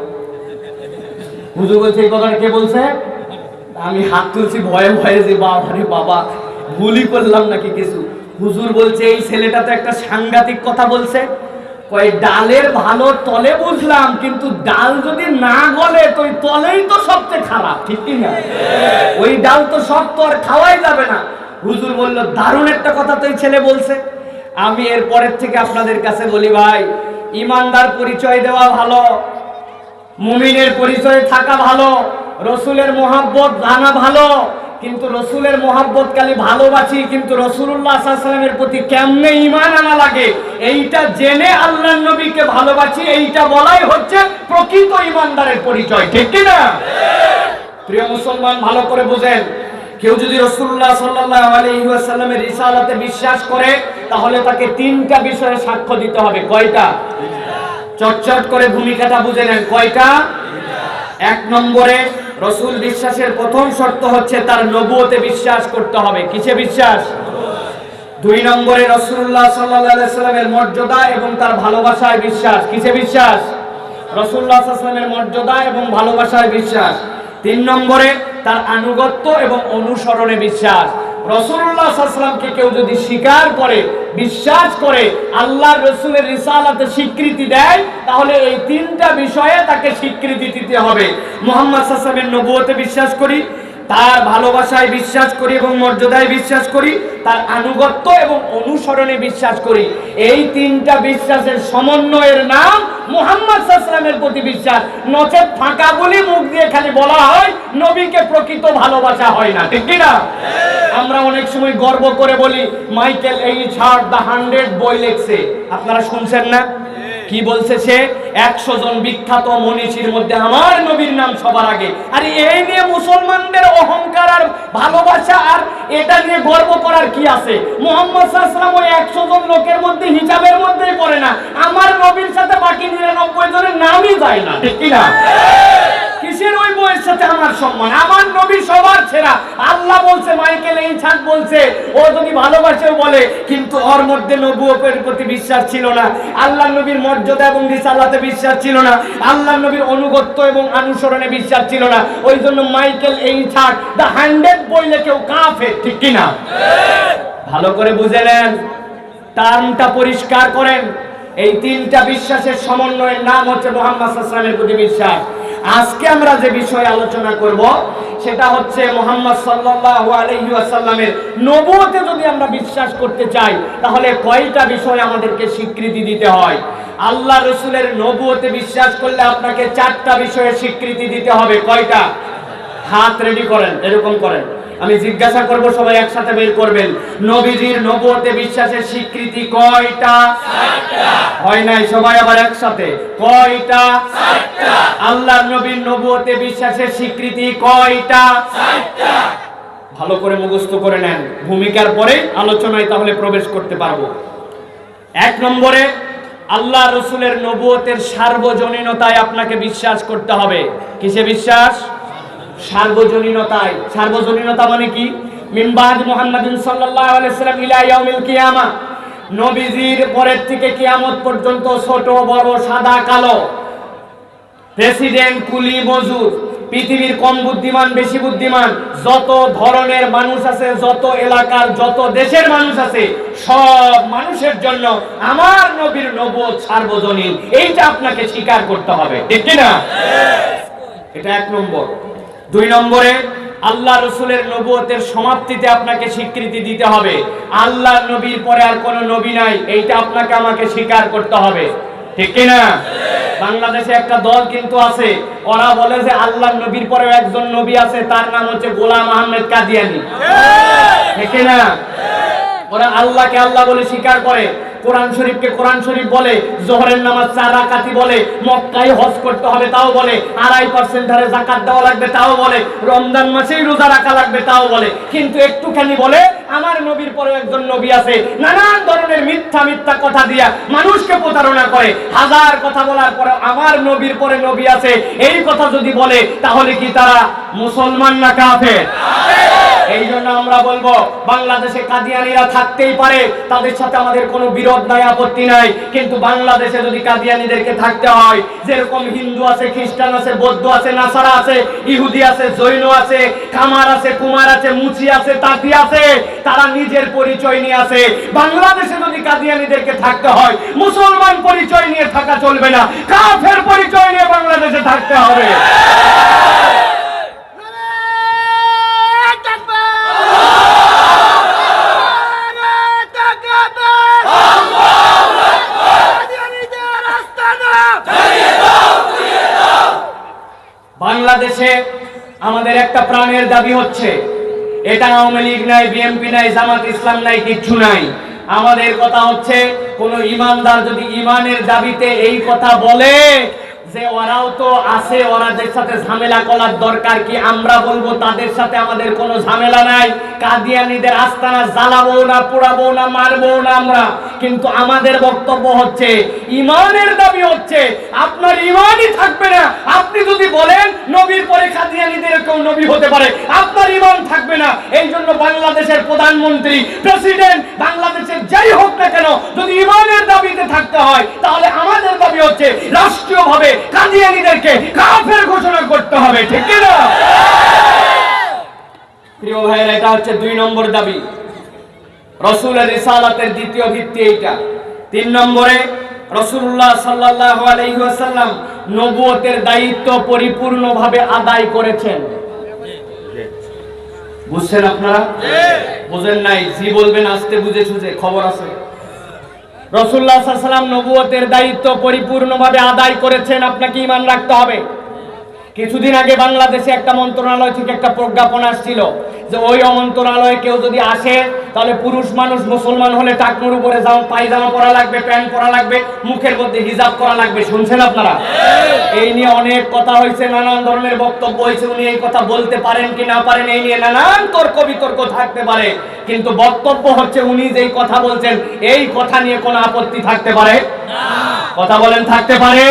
হুজুর বলছে এই কথাটা কে বলছে? আমি হাত তুলছি ভয়ে ভয়ে, যে বাবা রে বাবা, ভুলই করলাম নাকি কিছু। হুজুর বলছে এই ছেলেটা তো একটা সাংঘাতিক কথা বলছে। কয় ডালের ভালো তলে বুঝলাম, কিন্তু ডাল যদি না গলে তো ওই তলেই তো সবচেয়ে খারাপ, ঠিক কি না? ওই ডাল তো সব তো আর খাওয়াই যাবে না। হুজুর বলল দারুণ একটা কথা তো এই ছেলে বলছে। আমি এর পরের থেকে আপনাদের কাছে বলি, ভাই ইমানদার পরিচয় দেওয়া ভালো, মুমিনের পরিচয় থাকা ভালো, রসুলের মহব্বত জানা ভালো, কিন্তু রসুলের মহব্বত খালি ভালোবাসি, কিন্তু রাসূলুল্লাহ সাল্লাল্লাহু আলাইহি ওয়াসাল্লামের প্রতি কেমনে ঈমান আনা লাগে এইটা জেনে আল্লাহর নবীকে ভালোবাসি, এইটা বলাই হচ্ছে প্রকৃত ঈমানদারের পরিচয়, ঠিক কি না? প্রিয় মুসলমান, ভালো করে বুঝেন, কেউ যদি রাসূলুল্লাহ সাল্লাল্লাহু আলাইহি ওয়াসাল্লামের রিসালাতে বিশ্বাস করে তাহলে তাকে তিনটা বিষয়ে সাক্ষ্য দিতে হবে। কয়টা? চটচট করে ভূমিকাটা বুঝে নেন। কয়টা? এক নম্বরে রাসূল বিশ্বাসের প্রথম শর্ত হচ্ছে তার নবুয়তে বিশ্বাস করতে হবে। কিসে বিশ্বাস? দুই নম্বরে রাসূলুল্লাহ সাল্লাল্লাহু আলাইহি ওয়াসাল্লামের মর্যাদা এবং তার ভালোবাসায় বিশ্বাস। কিসে বিশ্বাস? রাসূলুল্লাহ সাল্লাল্লাহু আলাইহি ওয়াসাল্লামের মর্যাদা এবং ভালোবাসায় বিশ্বাস। তিন নম্বরে তার আনুগত্য এবং অনুসরণে বিশ্বাস। রাসূলুল্লাহ সাল্লাল্লাহু আলাইহি ওয়াসাল্লামকে কেউ যদি স্বীকার করে, বিশ্বাস করে, আল্লাহর রাসূলের রিসালাতে স্বীকৃতি দেয়, তাহলে এই তিনটা বিষয়ে তাকে স্বীকৃতি দিতে হবে। মুহাম্মদ সাল্লাল্লাহু আলাইহি ওয়াসাল্লামের নবুয়তে বিশ্বাস করি, তার ভালোবাসায় বিশ্বাস করি এবং মর্যাদায় বিশ্বাস করি, তার আনুগত্য এবং অনুসরণে বিশ্বাস করি। এই তিনটা বিশ্বাসের সমন্বয়ের নাম মুহাম্মদ সাল্লাল্লাহু আলাইহি ওয়াসাল্লামের প্রতি বিশ্বাস। নচেত ফাঁকা বলি মুখ দিয়ে খালি বলা হয়, নবীকে প্রকৃত ভালোবাসা হয় না, ঠিক কি না? আমরা অনেক সময় গর্ব করে বলি মাইকেল এইচ হার্ট দ্য 100 বই লিখছে। আপনারা শুনছেন না? কি বলছে সে? 100 জন বিখ্যাত মনীষীর মধ্যে আমার নবীর নাম সবার আগে। আরে এই নিয়ে মুসলমানদের অহংকার আর ভালোবাসা আর এটা নিয়ে গর্ব করার কি আছে? মুহাম্মদ সাল্লাল্লাহু আলাইহি ওয়াসাল্লাম ওই 100 জন লোকের মধ্যে হিসাবের মধ্যেই পড়ে না। আমার নবীর সাথে বাকি 99 জনের নামই যায় না, ঠিক কি না? কিসের ওই বইয়ের সাথে আমার সম্মান? আমার নবী সবার সেরা। আল্লাহ বলছে, মাইকেল এইছাক বলছে, ও যদি ভালোবাসেও বলে, কিন্তু ওর মধ্যে নবুয়তের প্রতি বিশ্বাস ছিল না, আল্লাহ নবীর মর্যাদা এবং রিসালাতে বিশ্বাস ছিল না, আল্লাহ নবীর অনুগত্য এবং অনুসরণে বিশ্বাস ছিল না। ওই জন্য মাইকেল এইছাক দ্য 100 বইলে কেউ কাফের, ঠিক কি না? ভালো করে বুঝে নেন, টার্মটা পরিষ্কার করেন। এই তিনটা বিশ্বাসের সমন্বয়ের নাম হচ্ছে মুহাম্মদ সাল্লাল্লাহু আলাইহি ওয়াসাল্লামের প্রতি বিশ্বাস। আজকে আমরা যে বিষয়ে আলোচনা করব সেটা হচ্ছে মুহাম্মদ সাল্লাল্লাহু আলাইহি ওয়াসাল্লামের নবুয়তে যদি আমরা বিশ্বাস করতে চাই তাহলে কয়টা বিষয় আমাদেরকে স্বীকৃতি দিতে হয়। আল্লাহ রাসূলের নবুয়তে বিশ্বাস করলে আপনাকে চারটা বিষয়ের স্বীকৃতি দিতে হবে। কয়টা? হাত রেডি করেন, এরকম করেন, আমি জিজ্ঞাসা করব, সবাই একসাথে বের করবেন। নবীজির নবুয়তে বিশ্বাসের স্বীকৃতি কয়টা? চারটা। হয় নাই, সবাই আবার একসাথে, কয়টা? চারটা। আল্লাহর নবীর নবুয়তে বিশ্বাসের স্বীকৃতি কয়টা? চারটা। ভালো করে মুখস্থ করে নেন, ভূমিকার পরে আলোচনায় তাহলে প্রবেশ করতে পারবো। এক নম্বরে, আল্লাহ রাসূলের নবুয়তের সার্বজনীনতায় আপনাকে বিশ্বাস করতে হবে। কিসে বিশ্বাস? সার্বজনীনতায়। সার্বজনীনতা মানে কি? মিন বাদ মুহাম্মাদিন সাল্লাল্লাহু আলাইহি ওয়াসাল্লাম ইলা ইয়াউমিল কিয়ামা, নবীজির পরের থেকে কিয়ামত পর্যন্ত ছোট বড় সাদা কালো, প্রেসিডেন্ট কুলি মজুর, পৃথিবীর কম বুদ্ধিমান বেশি বুদ্ধিমান যত ধরনের মানুষ আছে, যত এলাকার যত দেশের মানুষ আছে, সব মানুষের জন্য আমার নবীর নবুয়ত সার্বজনীন। এইটা আপনাকে স্বীকার করতে হবে, ঠিক কি না? এটা এক নম্বর। দুই নম্বরে, আল্লাহ রাসূলের নবুয়তের সমাপ্তিতে আপনাকে স্বীকৃতি দিতে হবে আল্লাহর নবীর পরে আর কোনো নবী নাই। এইটা আপনাকে আমাকে স্বীকার করতে হবে, ঠিক কি না? বাংলাদেশে একটা দল কিন্তু আছে, ওরা বলে যে আল্লাহর নবীর পরেও একজন নবী আছে, তার নাম হচ্ছে গোলাম আহমেদ কাদিয়ানী, ঠিক কি না? ওরা আল্লাহকে আল্লাহ বলে স্বীকার করে, কোরআন শরীফকে কোরআন শরীফ বলে, জোহরের নামাজ 4 রাকাতি বলে, মক্কায় হজ করতে হবে তাও বলে, 2.5% হারে যাকাত দেওয়া লাগবে তাও বলে, রমজান মাসেই রোজা রাখা লাগবে তাও বলে, কিন্তু একটুখানি বলে আমার নবীর পরে একজন নবী আছে। নানান ধরনের মিথ্যা মিথ্যা কথা দিয়া মানুষকে প্রতারণা করে। হাজার কথা বলার পরে আমার নবীর পরে নবী আছে এই কথা যদি বলে, তাহলে কি তারা মুসলমান না কাফের? এই জন্য আমরা বলবো, বাংলাদেশে কাদিয়ানীরা থাকতেই পারে, তাদের সাথে আমাদের কোনো বিরোধ নাই, আপত্তি নাই, কিন্তু বাংলাদেশে যদি কাদিয়ানীদেরকে থাকতে হয়, যেরকম হিন্দু আছে, খ্রিস্টান আছে, বৌদ্ধ আছে, নাসারা আছে, ইহুদি আছে, জৈন আছে, কামার আছে, কুমার আছে, মুচি আছে, তাঁতি আছে, তারা নিজের পরিচয় নিয়ে আছে। বাংলাদেশে যদি কাদিয়ানীদেরকে থাকতে হয়, মুসলমান পরিচয় নিয়ে থাকা চলবে না, কাফের পরিচয় নিয়ে বাংলাদেশে থাকতে হবে। বাংলাদেশে আমাদের একটা প্রাণের দাবি হচ্ছে, এটা আওয়ামী লীগ নাই, বিএনপি নাই, জামাত ইসলাম নাই, কিচ্ছু নাই। আমাদের কথা হচ্ছে, কোন ইমানদার যদি ইমানের দাবিতে এই কথা বলে যে ওরাও তো আছে, ওরাদের সাথে ঝামেলা করার দরকার কি, আমরা বলবো তাদের সাথে আমাদের কোনো ঝামেলা নাই, কাদিয়ানীদের আস্তানা জ্বালাবো না, পোড়াবো না, মারবো না আমরা। কিন্তু আমাদের বক্তব্য হচ্ছে, ইমানের দাবি হচ্ছে আপনার ইমানই থাকবে না। আপনি যদি বলেন নবীর পরে কাদিয়ানীদের কেউ নবী হতে পারে, আপনার ইমান থাকবে না। এই জন্য বাংলাদেশের প্রধানমন্ত্রী, প্রেসিডেন্ট, বাংলাদেশের যাই হোক না কেন, যদি ইমানের দাবিতে থাকতে হয়, তাহলে আমাদের দাবি হচ্ছে রাষ্ট্রীয়ভাবে কাদিয়ানীদেরকে কাফের ঘোষণা করতে হবে, ঠিক না? প্রিয় ভাইয়েরা, এটা হচ্ছে 2 নম্বর দাবি, রাসূলের রিসালাতের দ্বিতীয় ভিত্তি এইটা। 3 নম্বরে, রাসূলুল্লাহ সাল্লাল্লাহু আলাইহি ওয়াসাল্লাম নবুয়তের দায়িত্ব পরিপূর্ণভাবে আদায় করেছেন। বুঝছেন আপনারা? বুঝেন নাই? জি বলবেন আস্তে, বুঝে সুঝে, খবর আছে। রাসূলুল্লাহ সাল্লাল্লাহু আলাইহি ওয়াসাল্লাম নবুয়তের দায়িত্ব পরিপূর্ণভাবে আদায় করেছেন, আপনাকে ঈমান রাখতে হবে। কিছুদিন আগে বাংলাদেশে একটা মন্ত্রণালয় থেকে একটা প্রজ্ঞাপন আসছিল যে ওই মন্ত্রণালয়ে কেউ যদি আসে, তাহলে পুরুষ মানুষ মুসলমান হলে টাকনুর উপরে পায়জামা পরা লাগবে, প্যান্ট পরা লাগবে, মুখের মধ্যে হিজাব করা লাগবে। শুনছেন আপনারা? এই নিয়ে অনেক কথা হয়েছে, নানান ধরনের বক্তব্য হয়েছে। উনি এই কথা বলতে পারেন কি না পারেন, এই নিয়ে নানান তর্ক বিতর্ক থাকতে পারে, কিন্তু বক্তব্য হচ্ছে উনি যেই কথা বলছেন এই কথা নিয়ে কোনো আপত্তি থাকতে পারে না। কথা বলেন, থাকতে পারে?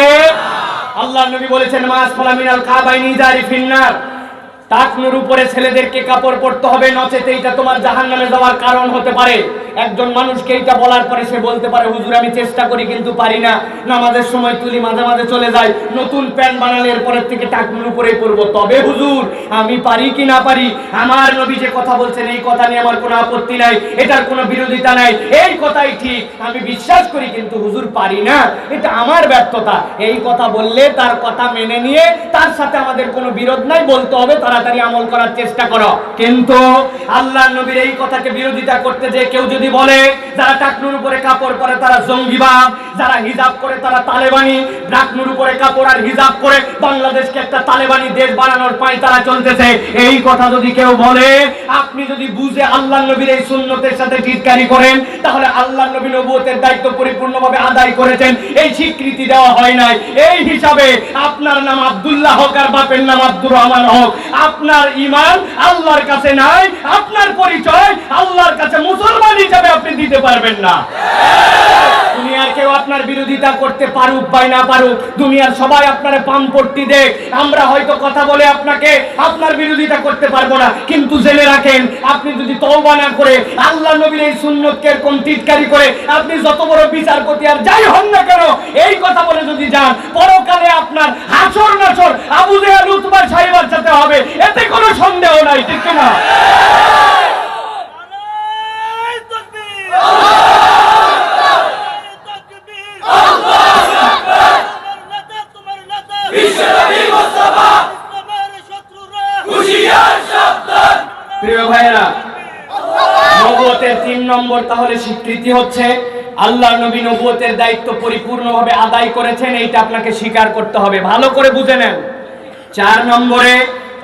আল্লাহর নবী বলেছেন, মাসফালা মিনাল কাবাইনি জারি ফিন্নার, টাকনুর উপরে ছেলেদেরকে কাপড় পরতে হবে, নচেত এইটা তোমার জাহান্নামে যাওয়ার কারণ হতে পারে। একজন মানুষকে এইটা বলার পরে সে বলতে পারে, হুজুর আমি চেষ্টা করি কিন্তু পারি না, নামাজের সময় তুলি মাঝে মাঝে চলে যায়, নতুন প্যান্ট বানালে এরপরের থেকে টাকনুর উপরেই পরবো। তবে হুজুর আমি পারি কি না পারি, আমার নবী যে কথা বলছেন এই কথা নিয়ে আমার কোনো আপত্তি নাই, এটার কোনো বিরোধিতা নাই, এই কথাই ঠিক, আমি বিশ্বাস করি, কিন্তু হুজুর পারি না, এটা আমার ব্যর্থতা। এই কথা বললে তার কথা মেনে নিয়ে তার সাথে আমাদের কোনো বিরোধ নাই, বলতে হবে তাড়াতাড়ি আমল করার চেষ্টা করো। কিন্তু আল্লাহর নবীর এই কথাকে বিরোধিতা করতে যে কেউ যদি বলে যারা টাকনুর উপরে কাপড় পরে তারা জঙ্গিবাদ, যারা হিজাব করে তারা তালেবানি, টাকনুর উপরে কাপড় আর হিজাব করে বাংলাদেশকে একটা তালেবানি দেশ বানানোর পায় তারা চলতেছে, এই কথা যদি কেউ বলে, আপনি যদি বুঝে আল্লাহর নবীর এই সুন্নতের সাথে টিটকারি করেন, তাহলে আল্লাহর নবী নবুয়তের দায়িত্ব পরিপূর্ণভাবে আদায় করেছেন, এই স্বীকৃতি দেওয়া হয় নাই। এই হিসাবে আপনার নাম আব্দুল্লাহ হোক আর বাপের নাম আব্দুর রহমান হোক, আপনার ঈমান আল্লাহর কাছে নাই, আপনার পরিচয় আল্লাহর কাছে মুসলমান হিসাবে আপনি দিতে পারবেন না। দুনিয়ার কেউ আপনার বিরোধিতা করতে পারুক বা না পারুক, দুনিয়ার সবাই আপনার পামপট্টি দেখ, আমরা হয়তো কথা বলে আপনাকে আপনার বিরোধিতা করতে পারবো না, কিন্তু জেনে রাখেন আপনি যদি তওবা না করে আল্লাহ নবীর এই সুন্নতকে এরকম টিটকারি করে আপনি যত বড় বিচারপতি আর যাই হন না কেন, এই কথা বলে যদি যান, পরকালে আপনার হাসর নাসর আবু জেহেল উতবা সাহেবের সাথে হবে, এতে কোনো সন্দেহ নাই, ঠিক না? প্রিয় ভাইয়েরা, নবুয়তের 3 নম্বর তাহলে স্বীকৃতি হচ্ছে আল্লাহর নবী নবুয়তের দায়িত্ব পরিপূর্ণভাবে আদায় করেছেন, এইটা আপনাকে স্বীকার করতে হবে, ভালো করে বুঝে নেন। 4 নম্বরে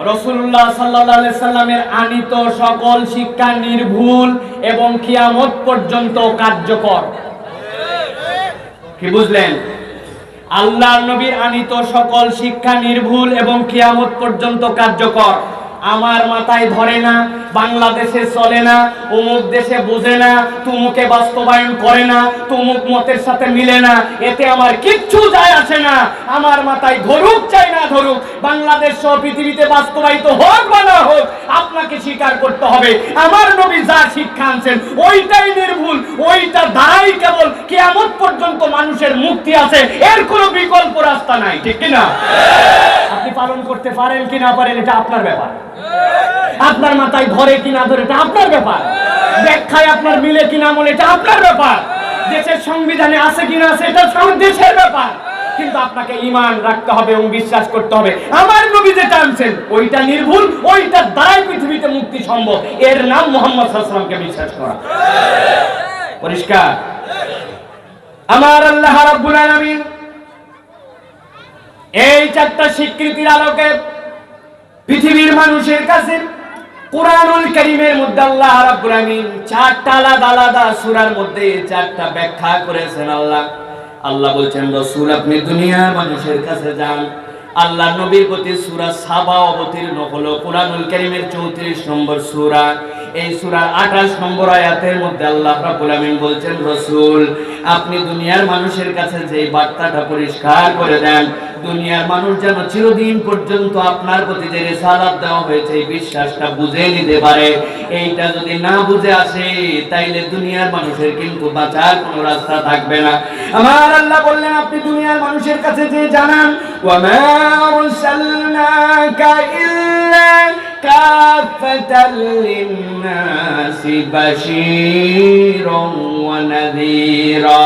রাসূলুল্লাহ সাল্লাল্লাহু আলাইহি সাল্লামের আনিত সকল শিক্ষা নির্ভুল এবং কিয়ামত পর্যন্ত কার্যকর। কি বুঝলেন? আল্লাহর নবীর আনিত সকল শিক্ষা নির্ভুল এবং কিয়ামত পর্যন্ত কার্যকর। আমার মাথায় ধরে না, বাংলাদেশে চলে না, অমুক দেশে বোঝে না, তুমুকে বাস্তবায়ন করে না, তুমুক মতের সাথে মিলে না, এতে আমার কিচ্ছু যায় আসে না। আমার মাথায় ধরুক চাই না ধরুক, বাংলাদেশ সহ পৃথিবীতে বাস্তবায়িত হোক বা না হোক, আপনাকে স্বীকার করতে হবে আমার নবী যা শিক্ষা আনছেন ওইটাই নির্ভুল, ওইটা দ্বারাই কেবল কিয়ামত পর্যন্ত মানুষের মুক্তি আছে, এর কোনো বিকল্প রাস্তা নাই, ঠিক কিনা? আপনি পালন করতে পারেন কি না পারেন এটা আপনার ব্যাপার, আপনার মাথায় ধরে কি না ধরে এটা আপনার ব্যাপার, ব্যাখ্যায় আপনার মিলে কি না মিলে এটা আপনার ব্যাপার, দেশের সংবিধানে আছে কি না আছে এটা দেশের ব্যাপার, কিন্তু আপনাকে ঈমান রাখতে হবে এবং বিশ্বাস করতে হবে আমার নবী যেটা আনছেন ওইটা নির্ভুল, ওইটার দ্বারাই পৃথিবীতে মুক্তি সম্ভব, এর নাম মুহাম্মদ সাল্লাল্লাহু আলাইহি ওয়াসাল্লামকে বিশ্বাস করা। পরিষ্কার? আমার আল্লাহ রাব্বুল আলামিন এই 4টা স্বীকৃতির আলোকে পৃথিবীর মানুষের কাছে কুরআনুল কারীমের মধ্যে আল্লাহ রাব্বুল আলামিন 4টা আলাদা আলাদা সূরার মধ্যে 4টা ব্যাখ্যা করেছেন। আল্লাহ বলছেন রাসূল আপনি দুনিয়ার মানুষের কাছে যান। আল্লাহ নবীর প্রতি সূরা সাবা অবতীর্ণ হলো, কুরআনুল কারীমের 34 নম্বর সূরা। এই সূরার 28 নম্বর আয়াতের মধ্যে আল্লাহ রাব্বুল আলামিন বলছেন রাসূল আপনি দুনিয়ার মানুষের কাছে যে বার্তাটা পরিষ্কার করে দেন, দুনিয়ার মানুষ যেন চিরদিন পর্যন্ত আপনার প্রতি যে রিসালাত দেওয়া হয়েছে এই বিশ্বাসটা বুঝে নিতে পারে। এইটা যদি না বুঝে আসে তাইলে দুনিয়ার মানুষের কিন্তু বাঁচার কোনো রাস্তা থাকবে না। আমার আল্লাহ বললেন আপনি দুনিয়ার মানুষের কাছে যে জানান ওয়া মা আরসালনাকা ইল্লা কাফাতাল লিন্নাসি বাশীরান ওয়া নাযীরা।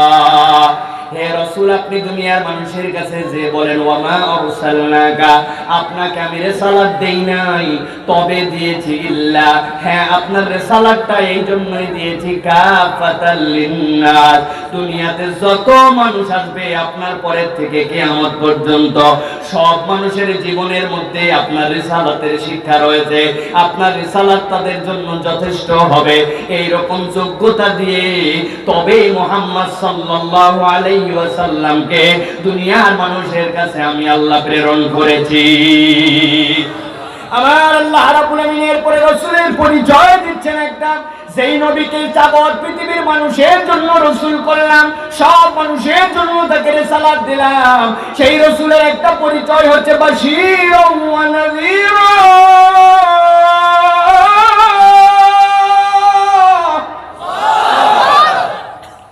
হে রাসূল আপনি দুনিয়ার মানুষের কাছে যে বলেন ওয়া মা আরসালনাকা আপনাকে আমি রিসালাত দেই নাই, তবে দিয়েছি ইল্লা হ্যাঁ আপনার রিসালাতটা এই জন্যই দিয়েছি কাফাতাল লিন্নাস দুনিয়াতে যত মানুষ আসবে আপনার পরের থেকে কিয়ামত পর্যন্ত সব মানুষের জীবনের মধ্যে আপনার রিসালাতের শিক্ষা রয়েছে, আপনার রিসালাত তাদের জন্য যথেষ্ট হবে। এই রকম যোগ্যতা দিয়ে তবে মুহাম্মদ সাল্লাল্লাহু আলাইহি ওয়াসাল্লামকে দুনিয়ার মানুষের কাছে আমি আল্লাহ প্রেরণ করেছি। আমার আল্লাহ রাব্বুল আলামিনের পরে রাসূলের পরিচয় দিচ্ছেন একটা, যেই নবীকে যাবত পৃথিবীর মানুষের জন্য রাসূল করলাম, সব মানুষ মানুষের জন্য তাকে রিসালাত দিলাম। সেই রাসূলের একটা পরিচয় হচ্ছে বাশীর ওয়া নাযীর।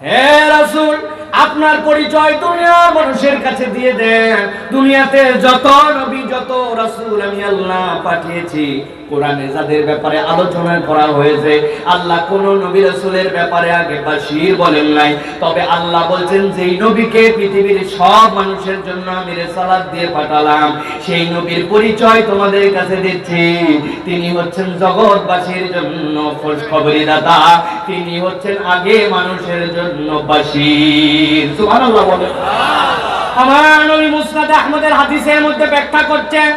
হে রাসূল, আপনার পরিচয় দুনিয়ার মানুষের কাছে দিয়ে দেন। দুনিয়াতে যত নবী যত রাসূল আমি আল্লাহ পাঠিয়েছি, কোরআনে যাদের ব্যাপারে আলোচনা করা হয়েছে, আল্লাহ কোন নবী রাসূলের ব্যাপারে আগে বাশীর বলেন নাই। তবে আল্লাহ বলছেন যেই নবীকে পৃথিবীর সব মানুষের জন্য আমি রিসালাত দিয়ে পাঠালাম, সেই নবীর পরিচয় তোমাদের কাছে দিচ্ছি। তিনি হচ্ছেন জগৎবাসীর জন্য খুশখবরি দাতা, তিনি হচ্ছেন আগে মানুষের জন্য বাশীর। সুবহানাল্লাহ বলেন। আমার নবী মুসনাদ আহমদের হাদিসের মধ্যে ব্যাখ্যা করছেন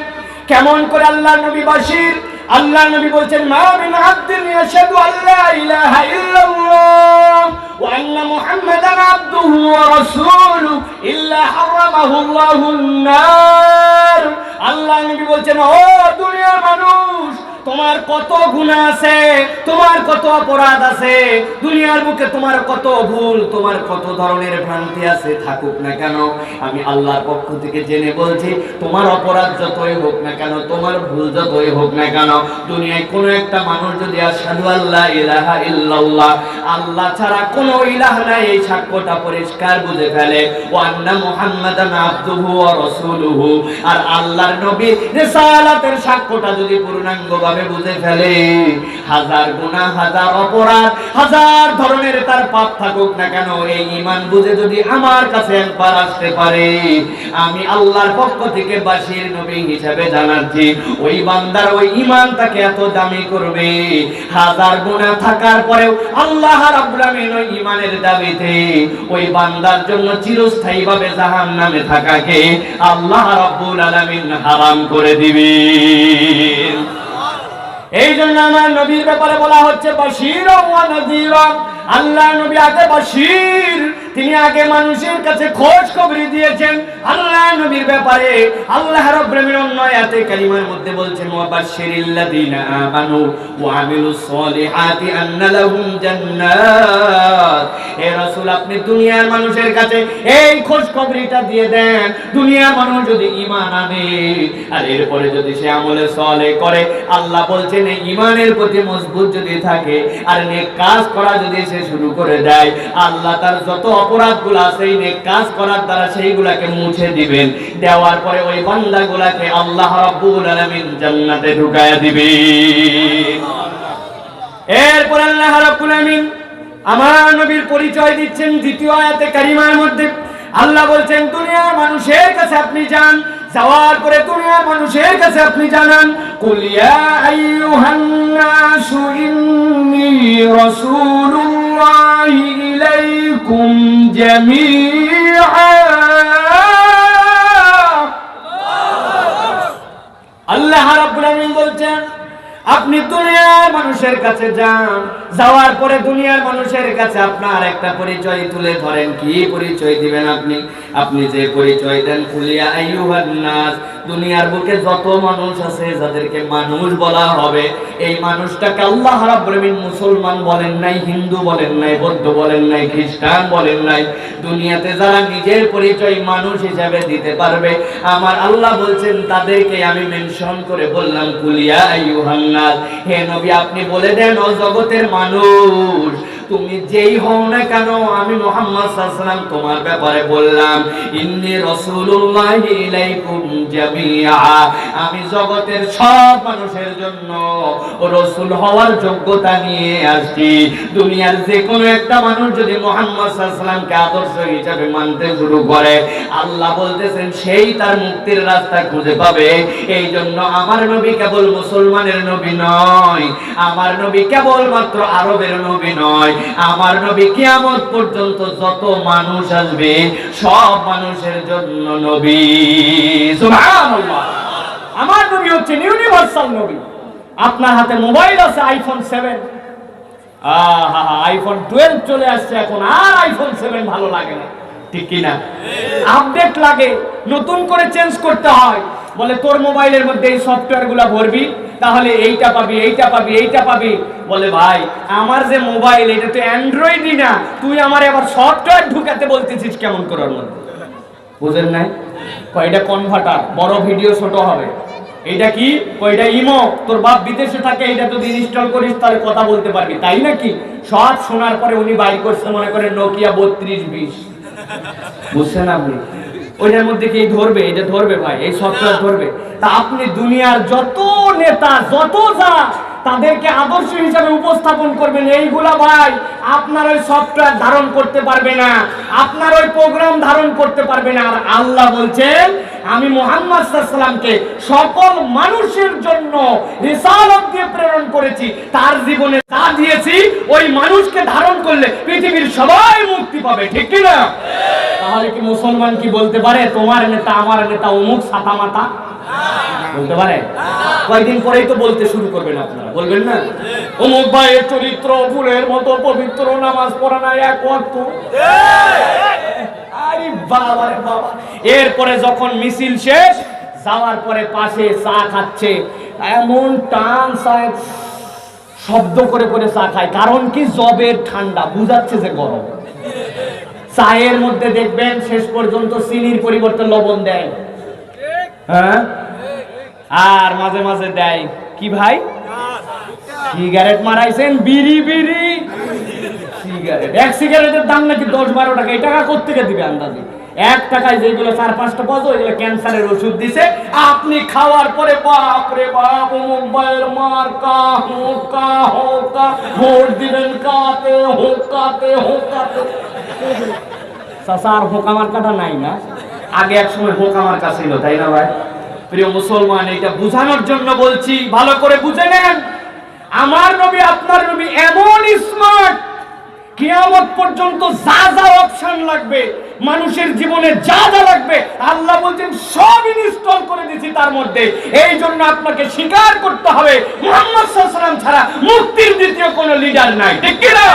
কেমন করে আল্লাহর নবী বাশীর। আল্লাহ নবী বলছেন মা মিন আবদিন ইয়াশহাদু আল্লা ইলাহা ইল্লাল্লাহ ওয়া আন্না মুহাম্মাদান আবদুহু ওয়া রাসূলুহু ইল্লা হারামাহু আল্লাহুন নার। আল্লাহ নবী বলছেন ও দুনিয়ার মানুষ, তোমার কত গুনাহ আছে, তোমার কত অপরাধ আছে, দুনিয়ার বুকে তোমার কত ভুল, তোমার কত ধরনের ভ্রান্তি আছে থাকুক না কেন, আমি আল্লাহর পক্ষ থেকে জেনে বলছি, তোমার অপরাধ যতই হোক না কেন, তোমার ভুল যতই হোক না কেন, দুনিয়ায় কোনো একটা মানুষ যদি আশহাদু আল্লা ইলাহা ইল্লাল্লাহ, আল্লাহ ছাড়া কোনো ইলাহ নাই, এই সাক্ষ্যটা পরিষ্কার বুঝে ফেলে, ওয়া আন্না মুহাম্মাদান আবদুহু ওয়া রাসূলুহু, আর আল্লাহর নবী রিসালাতের সাক্ষ্যটা যদি পূর্ণাঙ্গভাবে বুঝে ফেলে, হাজার গুনাহ, হাজার অপরাধ, হাজার ধরনের তার পাপ থাকুক না কেন, এই ঈমান বুঝে যদি আমার কাছে একবার আসতে পারে, আমি আল্লাহর পক্ষ থেকে বাশীর নবী হিসেবে জানাচ্ছি, ওই বান্দার ওই ঈমান তাকে এত দামি করবে, হাজার গুনাহ থাকার পরেও আল্লাহ রাব্বুল আলামিন ওই ঈমানের দাবিতে ওই বান্দার জন্য চিরস্থায়ীভাবে জাহান্নামে থাকাকে আল্লাহ রাব্বুল আলামিন হারাম করে দিবেন। এই জন্য আমার নবীর ব্যাপারে বলা হচ্ছে বাশীর ওয়া নাযীর। আল্লাহ নবী আগে বাশীর, তিনি আগে মানুষের কাছে খোঁজ খবরি দিয়েছেন। আল্লাহ নবীর ব্যাপারে আল্লাহ রাব্বুল আলামিন অন্য আয়াতে কারিমার মধ্যে বলছেন ওয়া বাশশিরিল্লাযীনা আমানু ওয়া আমিলুস সলিহাতি আন্না লাহুম জান্নাত। হে রাসূল, আপনি দুনিয়ার মানুষের কাছে এই খোঁজ খবরিটা দিয়ে দেন, দুনিয়ার মানুষ যদি ঈমান আনে আর এরপরে যদি সে আমলে সালেহ করে, আল্লাহ বলছেন এই ঈমানের প্রতি মজবুত যদি থাকে আর নেক কাজ করা যদি সে শুরু করে দেয়, আল্লাহ তার যত অপরাধগুলো আছে এই নেক কাজ করার দ্বারা সেইগুলাকে মুছে দিবেন, দেওয়ার পরে ওই বান্দাগুলাকে আল্লাহ রাব্বুল আলামিন জান্নাতে ঢুকায়া দিবেন। এরপর আল্লাহ রাব্বুল আলামিন আমার নবীর পরিচয় দিচ্ছেন দ্বিতীয় আয়াতে কারিমার মধ্যে। আল্লাহ বলছেন দুনিয়ার মানুষের কাছে আপনি যান, যাওয়ার পরে দুনিয়ার মানুষের কাছে আপনি জানান, কুল ইয়া আইয়ুহান নাসু ইন্নী রাসূলুল্লাহি ইলাইকুম জামিআ। আল্লাহ রাব্বুল আলামিন বলছেন আপনি দুনিয়ার মানুষের কাছে যান, যাওয়ার পরে দুনিয়ার মানুষের কাছে আপনার একটা পরিচয় তুলে ধরেন। কি পরিচয় দিবেন আপনি? আপনি যে পরিচয় দেন, কুলিয়া আইয়ুহান নাস, দুনিয়ার বুকে যত মানুষ আছে যাদেরকে মানুষ বলা হবে, এই মানুষটাকে আল্লাহ রাব্বুল আলামিন মুসলমান বলেন নাই, হিন্দু বলেন নাই, বৌদ্ধ বলেন নাই, খ্রিস্টান বলেন নাই, দুনিয়াতে যারা নিজের পরিচয় মানুষ হিসেবে দিতে পারবে, আমার আল্লাহ বলছেন তাদেরকে আমি মেনশন করে বললাম কুলিয়া আইয়ুহান নাস। হে নবী, আপনি বলে দেন ও জগতের মানুষ, তুমি যেই হও না কেন, আমি মুহাম্মদ সাল্লাল্লাহু আলাইহি ওয়াসাল্লাম তোমার ব্যাপারে বললাম ইন্নী রাসূলুল্লাহি ইলাইকুম জামিআ, আমি জগতের সব মানুষের জন্য রাসূল হওয়ার যোগ্যতা নিয়ে আসছি। দুনিয়ার যে কোনো একটা মানুষ যদি মুহাম্মদ সাল্লাল্লাহু আলাইহি ওয়াসাল্লামকে আদর্শ হিসেবে মানতে শুরু করে, আল্লাহ বলতেছেন সেই তার মুক্তির রাস্তা খুঁজে পাবে। এই জন্য আমার নবী কেবল মুসলমানের নবী নয়, আমার নবী কেবল মাত্র আরবের নবী নয়, আমার নবী কিয়ামত পর্যন্ত যত মানুষ আসবে সব মানুষের জন্য নবী। সুবহানাল্লাহ। আমার নবী হচ্ছে ইউনিভার্সাল নবী। আপনার হাতে মোবাইল আছে আইফোন 7, আইফোন 12 চলে আসছে এখন, আর আইফোন 7 ভালো লাগে না, ঠিক কি না? আপডেট লাগে, নতুন করে চেঞ্জ করতে হয়। বলে তোর মোবাইলের মধ্যে এই সফটওয়্যারগুলো ভরবি, তাহলে এইটা পাবি, এইটা পাবি, এইটা পাবি। বলে ভাই আমার যে মোবাইল এটা তো অ্যান্ড্রয়েডই না, তুই আমার আবার সফটওয়্যার ঢুকাতে বলতেছিস কেমন করার মধ্যে? বুঝেন নাই? কয়টা কনভার্টার, বড় ভিডিও ছোট হবে। এটা কি? কয়টা ইমো, তোর বাপ বিদেশে থাকে, এটা যদি ইনস্টল করিস তাহলে কথা বলতে পারবি, তাই নাকি? সব শোনার পরে উনি বাইর করছে মনে করেন নোকিয়া 3220। বুঝছেন আপনি? ওইটার মধ্যে কি ধরবে? এটা ধরবে ভাই, এই সফটওয়্যার ধরবে। তা আপনি দুনিয়ার যত নেতা যত যা তাদেরকে আদর্শ হিসাবে উপস্থাপন করবেন, এইগুলা ভাই আপনার ওই সফটওয়্যার ধারণ করতে পারবে না, আপনার ওই প্রোগ্রাম ধারণ করতে পারবে না। আর আল্লাহ বলছেন আমি মুহাম্মদ সাল্লাল্লাহু আলাইহি ওয়াসাল্লামকে সকল মানুষের জন্য রিসালাত দিয়ে প্রেরণ করেছি, তার জীবনে যা দিয়েছি ওই মানুষকে ধারণ করলে পৃথিবীর সবাই মুক্তি পাবে, ঠিক কি না? তাহলে কি মুসলমান কি বলতে পারে তোমার নেতা আমার নেতা অমুক ছাতা মাতা? বলতে পারে? কয়েকদিন পরেই তো বলতে শুরু করবেন আপনারা, বলবেন না? অমুক ভাইয়ের চরিত্র ফুলের মতো পবিত্র, নামাজ পড়া নাই এক ওয়াক্ত। আরে বাবা রে বাবা। এরপরে যখন মিছিল শেষ যাওয়ার পরে পাশে চা খাচ্ছে, এমন টান চায় শব্দ করে করে চা খায়, কারণ কি জবের ঠান্ডা, বুঝাচ্ছে যে গরম। চায়ের মধ্যে দেখবেন শেষ পর্যন্ত চিনির পরিবর্তে লবণ দেয়, হ্যাঁ, আর মাঝে মাঝে দেয় কি ভাই? সিগারেট মারাইছেন, বিড়ি বিড়ি সিগারেট। এক সিগারেটের দাম নাকি 10-12 টাকা। এই টাকা কোত্থেকে দিবে আন্দাজে? 1 টাকায় যেগুলো 4-5টা পাওয়া এগুলো ক্যান্সারের ওষুধ দিছে। আপনি খাওয়ার পরে বাপ রে বাপ, মোবাইল মার্কা হোকা হোকা, ভোট দিবেন কাতে হোকাতে হোকাতে। সাসার হোকা মার্কাটা নাই না? আগে এক সময় হোকা মার্কা ছিল, তাই না ভাই? প্রিয় মুসলমান, এটা বুঝানোর জন্য বলছি, ভালো করে বুঝে নেন। আমার নবী আপনার নবী এমন স্মার্ট, কিয়ামত পর্যন্ত যা যা অপশন লাগবে, মানুষের জীবনে যা যা লাগবে আল্লাহ বলছেন সব ইনস্টল করে দিয়েছি তার মধ্যে। এই জন্য আপনাকে স্বীকার করতে হবে মুহাম্মদ সাল্লাল্লাহু আলাইহি ওয়াসাল্লাম ছাড়া মুক্তির দ্বিতীয় কোনো লিডার নাই, ঠিক কি না?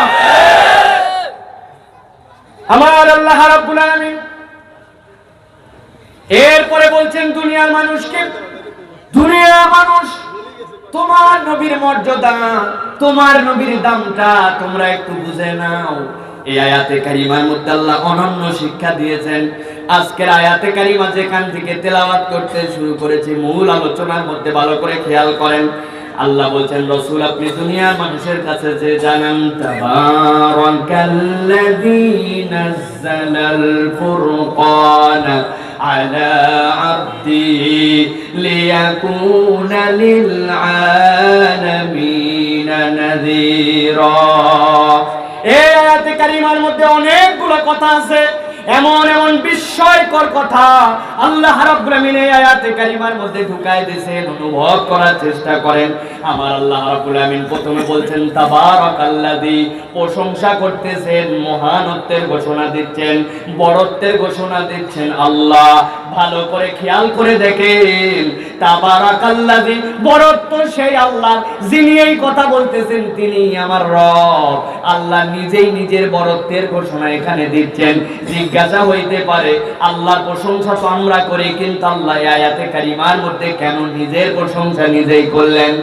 আমার আল্লাহ রাব্বুল আলামিন এরপরে বলছেন দুনিয়ার মানুষকে, দুনিয়ার মানুষ তোমার নবীর মর্যাদা, তোমার নবীর দামটা তোমরা একটু বুঝে নাও। এই আয়াতে কারিমার মধ্যে আল্লাহ অনন্য শিক্ষা দিয়েছেন। আজকের আয়াতে কারিমা যেখান থেকে তেলাওয়াত করতে শুরু করেছি, মূল আলোচনার মধ্যে ভালো করে খেয়াল করেন। আল্লাহ বলছেন রাসূল আপনি দুনিয়ার মানুষের কাছে যে জানান, তাবারাকাল্লাযী নাযালাল ফুরকান আলা আবদিহি লিয়াকুনা লিল আলামিনা নাযীরা। এই আয়াতে কারিমার মধ্যে অনেকগুলো কথা আছে, এমন এমন বিস্ময়কর কথা আল্লাহ রাব্বুল আলামিন এই আয়াতে কারিমার মধ্যে ঢুকায় দিয়েছেন। অনুভব করার চেষ্টা করেন। আমার আল্লাহ রাব্বুল আলামিন প্রথমে বলছেন তাবারাকাল্লাযী, প্রশংসা করতেছেন, মহানত্বের ঘোষণা দিচ্ছেন, বড়ত্বের ঘোষণা দিচ্ছেন আল্লাহ। ভালো করে খেয়াল করে দেখেন, তাবারাকাল্লাযী, বড়ত্ব সেই আল্লাহ যিনি এই কথা বলতেছেন তিনি আমার রব। আল্লাহ নিজেই নিজের বড়ত্বের ঘোষণা এখানে দিচ্ছেন। জিজ্ঞাসা হইতে পারে আল্লাহর প্রশংসা তো আমরা করি, কিন্তু আল্লাহ আয়াতে কারিমার মধ্যে কেন নিজের প্রশংসা নিজেই করলেন?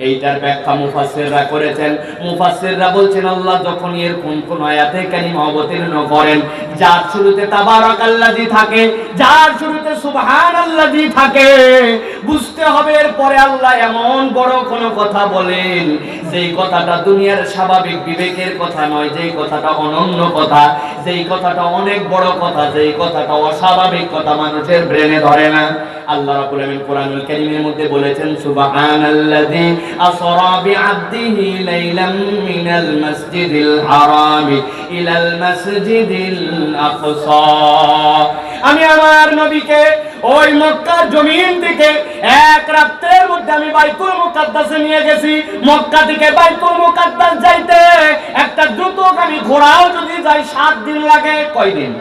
এইটার ব্যাখ্যা মুফাসসিররা করেছেন। মুফাসসিররা বলছেন আল্লাহ যখন এর কোন আয়াতে কারিমা অবতীর্ণ করেন যার শুরুতে তাবারাকাল্লাযী থাকে, যার শুরুতে সুবহানাল্লাযী থাকে, বুঝতে হবে এর পরে আল্লাহ এমন বড় কোন কথা বলেন যেই কথাটা দুনিয়ার স্বাভাবিক বিবেকের কথা নয়, যেই কথাটা অনন্য কথা, যেই কথাটা অনেক বড় কথা, যেই কথাটা অস্বাভাবিক কথা, মানুষের ব্রেনে ধরে না। আল্লাহ রাব্বুল আলামিন কোরআনুল কারীমের মধ্যে বলেছেন সুবহানাল্লাযী আসরা বিআবদিহি লাইলাম মিনাল মাসজিদিল হারামি ইলাল মাসজিদিল আকসা। আমি আমার নবীকে ওই মক্কার জমিন থেকে এক রাতের মধ্যে আমি বাইতুল মুকাদ্দাসে নিয়ে গেছি। মক্কা থেকে বাইতুল মুকাদ্দাস যাইতে একটা দ্রুতগামী ঘোড়াও যদি যায় 7 দিন লাগে। কয় দিন?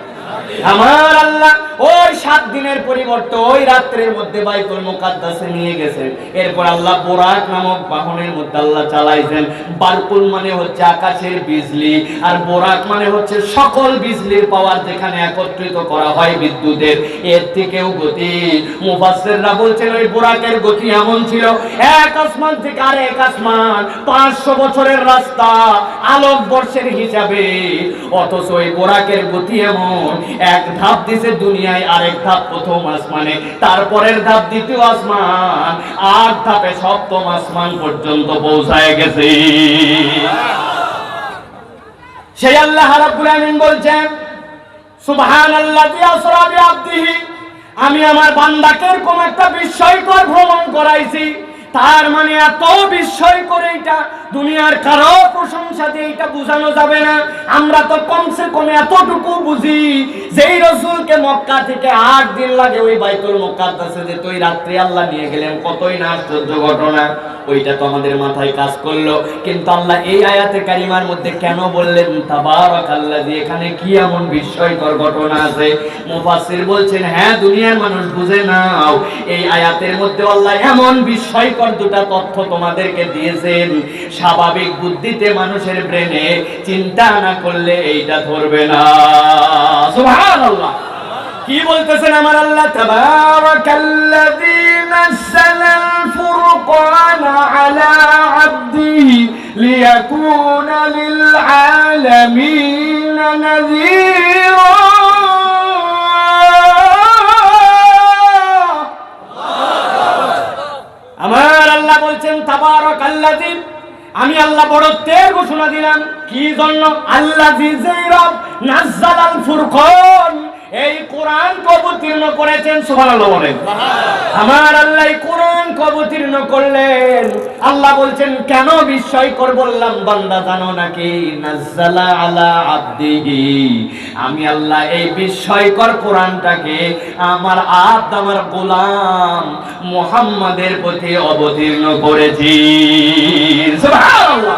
আমার আল্লাহ ওই 7 দিনের পরিবর্তে ওই রাত্রের মধ্যে বাইতুল মুকাদ্দাসে নিয়ে গেছেন। এরপর আল্লাহ বুরাক নামক বাহনের মধ্যে আল্লাহ চালাইছেন। বারকুল মানে হচ্ছে আকাশের বিজলি, আর বুরাক মানে হচ্ছে সকল বিজলির পাওয়ার যেখানে একত্রিত করা হয় বিদ্যুতের, এর থেকেও গতি। মুফাসসিররা বলছেন ওই বুরাকের গতি এমন ছিল, এক আসমান থেকে আরেক আসমান 500 বছরের রাস্তা আলোক বর্ষের হিসাবে। অথচ ওই বুরাকের গতি এমন, এক ধাপ দিছে দুনিয়ায়, আরেক ধাপ প্রথম আসমানে, তারপরের ধাপ দ্বিতীয় আসমান, 8 ধাপে সপ্তম আসমান পর্যন্ত পৌঁছায় গেছে। সেই আল্লাহ রাব্বুল আমিন বলছেন সুবহানাল্লাযী আসরা বিআবদিহি, আমি আমার বান্দাকে এরকম একটা বিস্ময়কর ভ্রমণ করাইছি। তার মানে এত বিস্ময়কর, এইটা দুনিয়ার কারো প্রশংসা দিয়ে এটা বোঝানো যাবে না। আমরা তো কমসে কম এতটুকু বুঝি, যেই রাসূলকে মক্কা থেকে 8 দিন লাগে ওই বাইতুল মুকাদ্দাসে যেতে, ওই রাত্রে আল্লাহ নিয়ে গেলেন, কতই না আশ্চর্য ঘটনা। ওইটা তো আমাদের মাথায় কাজ করলো, কিন্তু আল্লাহ এই আয়াতে কারিমার মধ্যে কেন বললেন তাবারাকাল্লাযী, এখানে কি এমন বিস্ময়কর ঘটনা আছে? মুফাসসির বলছেন হ্যাঁ, দুনিয়ার মানুষ বুঝে নাও, এই আয়াতের মধ্যে আল্লাহ এমন বিস্ময়কর দুটা তথ্য তোমাদেরকে দিয়েছেন, স্বাভাবিক বুদ্ধিতে মানুষের ব্রেনে চিন্তা না করলে এইটা ধরবে না। সুবহানাল্লাহ। কি বলতেছেন আমার আল্লাহ? তাবারাকাল্লাযী নাযালাল ফুরকানা আলা আবদিহি লিয়াকুনা লিল আলামিনা নাযীরা। আমার আল্লাহ বলছেন তাবারাকাল্লাযী, আমি আল্লাহ বড়ত্বের ঘোষণা দিলাম। কি জন্য? আল্লাযী রব নাযালাল ফুরকান, এই কোরআন অবতীর্ণ করেছেন। সুবহানাল্লাহ বলেন। আমার আল্লাহ এই কোরআন অবতীর্ণ করলেন। আল্লাহ বলছেন কেন বিস্ময়কর বললাম বান্দা জানো নাকি? নাযালা আলা আবদিহি, আমি আল্লাহ এই বিস্ময়কর কোরআনটাকে আমার আব্দ, আমার গোলাম মুহাম্মাদের প্রতি অবতীর্ণ করেছি। সুবহানাল্লাহ।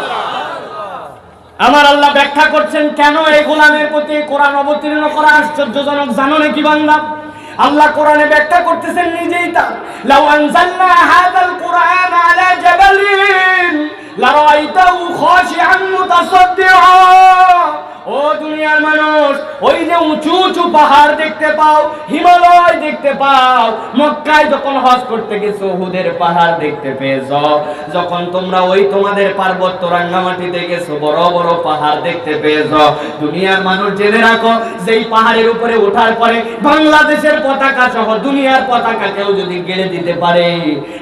আমার আল্লাহ ব্যাখ্যা করছেন কেন এই গোলামের প্রতি কোরআন অবতীর্ণ করা আশ্চর্যজনক, জানো নাকি বান্দা? আল্লাহ কোরআনে ব্যাখ্যা করতেছেন নিজেই তা, লাউ আনজালনা হাযাল কুরআন আলা জাবালিন লারাআইতাহু খাশিআন মুতাসাদ্দিআ। ও দুনিয়ার মানুষ, ওই যে উঁচু উঁচু পাহাড় দেখতে পাও, হিমালয় দেখতে পাও, মক্কায় যখন হজ করতে গেছো উহুদের পাহাড় দেখতে পেয়েছো, যখন তোমরা ওই তোমাদের পার্বত্য রাঙ্গামাটিতে গেছো বড় বড় পাহাড় দেখতে পেয়েছো, দুনিয়ার মানুষ জেনে রাখো, যেই পাহাড়ের উপরে ওঠার পরে বাংলাদেশের পতাকা সহ দুনিয়ার পতাকা কেউ যদি গেড়ে দিতে পারে,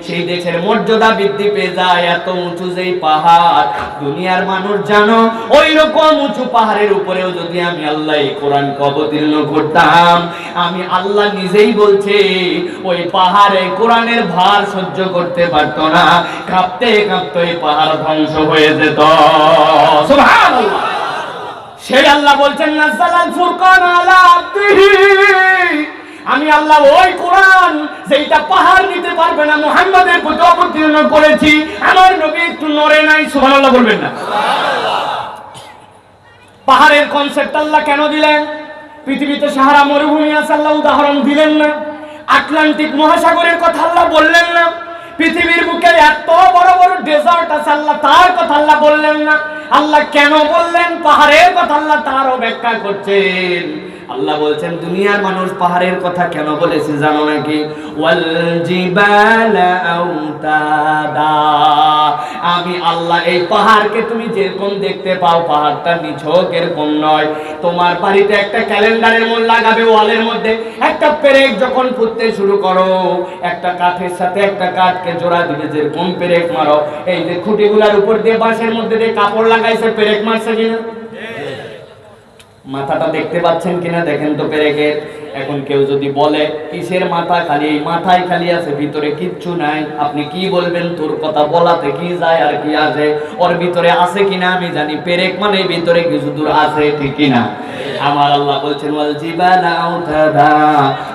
সেই দেশের মর্যাদা বৃদ্ধি পেয়ে যায়। এত উঁচু যেই পাহাড়, দুনিয়ার মানুষ জানো, ওই রকম উঁচু পাহাড়ের উপরেও যদি আমি আল্লাহ এই কোরআনকে অবতীর্ণ করতাম, আমি আল্লাহ নিজেই বলছি ওই পাহাড়ে কোরআনের ভার সহ্য করতে পারতো না, কাঁপতে কাঁপতে ওই পাহাড় ধ্বংস হয়ে যেত। সুবহানাল্লাহ। সেই আল্লাহ বলছেন নাযালাল ফুরকান আলা আবদিহি, আমি আল্লাহ ওই কোরআন যেটা পাহাড় নিতে পারবে না মুহাম্মাদের প্রতি অবতীর্ণ করেছি। আমার নবী একটু নড়ে নাই। সুবহানাল্লাহ বলবেন না? পাহাড়ের কনসেপ্ট আল্লাহ কেন দিলেন? পৃথিবীতে সাহারা মরুভূমি আছে, আল্লাহ উদাহরণ দিলেন না? আটলান্টিক মহাসাগরের কথা আল্লাহ বললেন না? পৃথিবীর বুকে এত বড় বড় ডেজার্ট আছে, আল্লাহ তার কথা আল্লাহ বললেন না? আল্লাহ কেন বললেন পাহাড়ের কথা? আল্লাহ তারও ব্যাখ্যা করছেন। আল্লাহ বলছেন দুনিয়ার মানুষ পাহাড়ের কথা কেন বলেছে জানো নাকি? ওয়াল জিবালা আওতাদা, আমি আল্লাহ এই পাহাড়কে তুমি যেরকম দেখতে পাও, পাহাড়টা নিছক এরকম নয়। তোমার বাড়িতে একটা ক্যালেন্ডারের মোড় লাগাবে ওয়ালের মধ্যে, একটা পেরেক যখন ফুটতে শুরু করো, একটা কাঠের সাথে একটা কাঠকে জোড়া দিবে, যেরকম পেরেক মারো, এই যে খুঁটিগুলার উপর দিয়ে বাঁশের মধ্যে দিয়ে কাপড় লাগাইছে, পেরেক মারছে কিনা? মাথাটা দেখতে পাচ্ছেন কিনা দেখেন তো পেরেকের। এখন কেউ যদি বলে কিসের মাথা, খালি এই মাথায় খালি আছে, ভিতরে কিচ্ছু নাই, আপনি কি বলবেন? তোর কথা বলাতে কি যায় আর কি আছে, ওর ভিতরে আছে কিনা আমি জানি। পেরেক মানে ভিতরে কিছু দূর আছে, ঠিক কিনা? আমার আল্লাহ বলছেন ওয়াল জিবালা আউতাদা,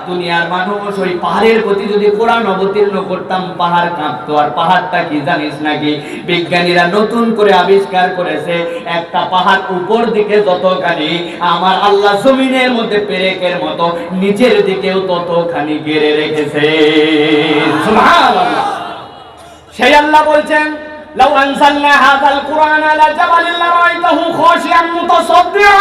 দুনিয়ার মানুষ ওই পাহাড়ের প্রতি যদি কোরআন অবতীর্ণ করতাম পাহাড় কাঁপতো। আর পাহাড়টা কি জানিস নাকি? বিজ্ঞানীরা নতুন করে আবিষ্কার করেছে একটা পাহাড় উপর দিকে যতখানি আমার আল্লাহ জমিনের মধ্যে পেরেকের মতো নিচের দিকেও ততখানি গেড়ে রেখেছে। সুবহানাল্লাহ। সেই আল্লাহ বলছেন লাউ আনজালনা হাযাল কুরআন আলা জাবালিন লারাআইতাহু খাশিআন মুতাসাদ্দিআ,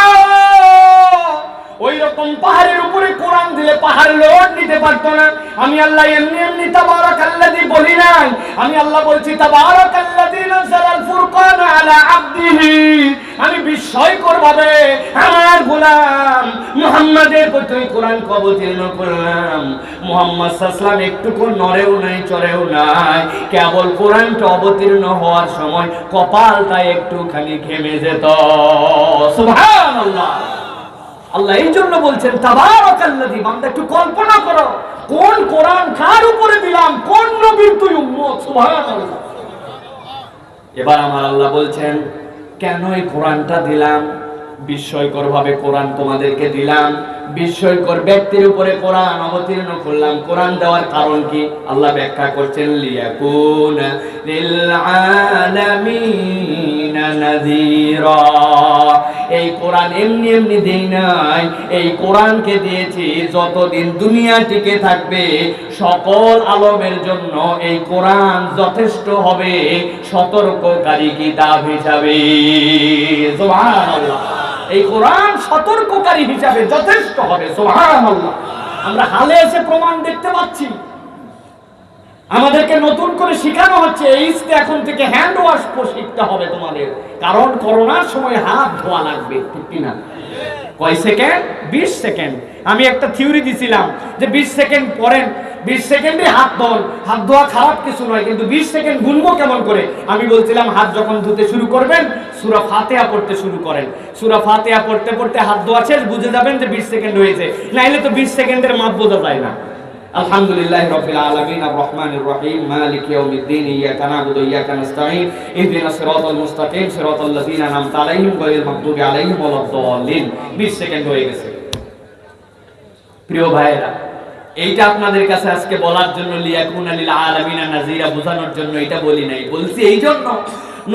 ওই রকম পাহাড়ের উপরে কোরআন দিলে পাহাড় লোড নিতে পারতো না। আমি আল্লাহ এমনি এমনি তাবারাকাল্লাযী বলি নাই, আমি আল্লাহ বলছি তাবারাকাল্লাযী নাযালাল ফুরকান আলা আবদিহি। আমি বিস্ময়কর ভাবে আমার গোলাম মুহাম্মাদের প্রতি কোরআন অবতীর্ণ করলাম। মুহাম্মদ সাল্লাল্লাহু আলাইহি ওয়াসাল্লাম একটুকু নড়েও নাই চড়েও নাই, কেবল কোরআনটা অবতীর্ণ হওয়ার সময় কপালটা একটুখানি ঘেমে যেত। সুবহানাল্লাহ। আল্লাহ এই জন্য বলছেন তাবারাকাল্লাযী। বান্দা একটু কল্পনা করো, কোন কোরআন কার উপরে দিলাম, কোন নবীর তুই উম্মত। সুবহানাল্লাহ। এবার আমার আল্লাহ বলছেন কেন এই কোরআনটা দিলাম? বিস্ময়কর ভাবে কোরআন তোমাদেরকে দিলাম, বিস্ময়কর ব্যক্তির উপরে কোরআন অবতীর্ণ করলাম। কোরআন দেওয়ার কারণ কি? আল্লাহ ব্যাখ্যা করছেন লিয়াকুনা লিল আলামিনা নাযীরা। এই কোরআন এমনি এমনি দেই নাই, এই কোরআনকে দিয়েছি যতদিন দুনিয়া টিকে থাকবে সকল আলমের জন্য এই কোরআন যথেষ্ট হবে সতর্ককারী কিতাব হিসাবে। সুবহানাল্লাহ। এই কোরআন সতর্ককারী হিসাবে যথেষ্ট হবে। সুবহানাল্লাহ। আমরা হালে এসে প্রমাণ দেখতে পাচ্ছি। আমাদেরকে নতুন করে শেখানো হচ্ছে এইতে এখন থেকে হ্যান্ড ওয়াশ শিখতে হবে তোমাদের, কারণ করোনার সময় হাত ধোয়া লাগবে, ঠিক কিনা? কয় সেকেন্ড? 20 সেকেন্ড। আমি একটা থিওরি দিছিলাম যে 20 সেকেন্ড পরেন, 20 সেকেন্ডে হাত ধোন। হাত ধোয়া খারাপ কিছু নয়, কিন্তু 20 সেকেন্ড গুনবো কেমন করে? আমি বলছিলাম হাত যখন ধুতে শুরু করবেন সূরা ফাতিহা পড়তে শুরু করেন। সূরা ফাতিহা পড়তে পড়তে হাত ধোয়া শেষ, বুঝে যাবেন যে 20 সেকেন্ড হয়েছে, নাইলে তো 20 সেকেন্ডের মাপ বোঝা যায় না। আলহামদুলিল্লাহি রাব্বিল আলামিন আর রহমানির রহিম মালিকি ইয়াউমিদ্দিন ইয়্যাকা না'বুদু ওয়া ইয়্যাকা নাস্তাঈন ইহদিনাস সিরাতাল মুস্তাকিম সিরাতাল লাযীনা আন'আমতা আলাইহিম গায়রিল মাগদুবি আলাইহিম ওয়ালাদ-দাল্লিন। 20 সেকেন্ড হয়ে গেছে। প্রিয় ভাইয়েরা, এইটা আপনাদের কাছে আজকে বলার জন্য লিয়াকুনা লিল আলামিনা নাযীরা বোঝানোর জন্য এটা বলি নাই, বলছি এই জন্য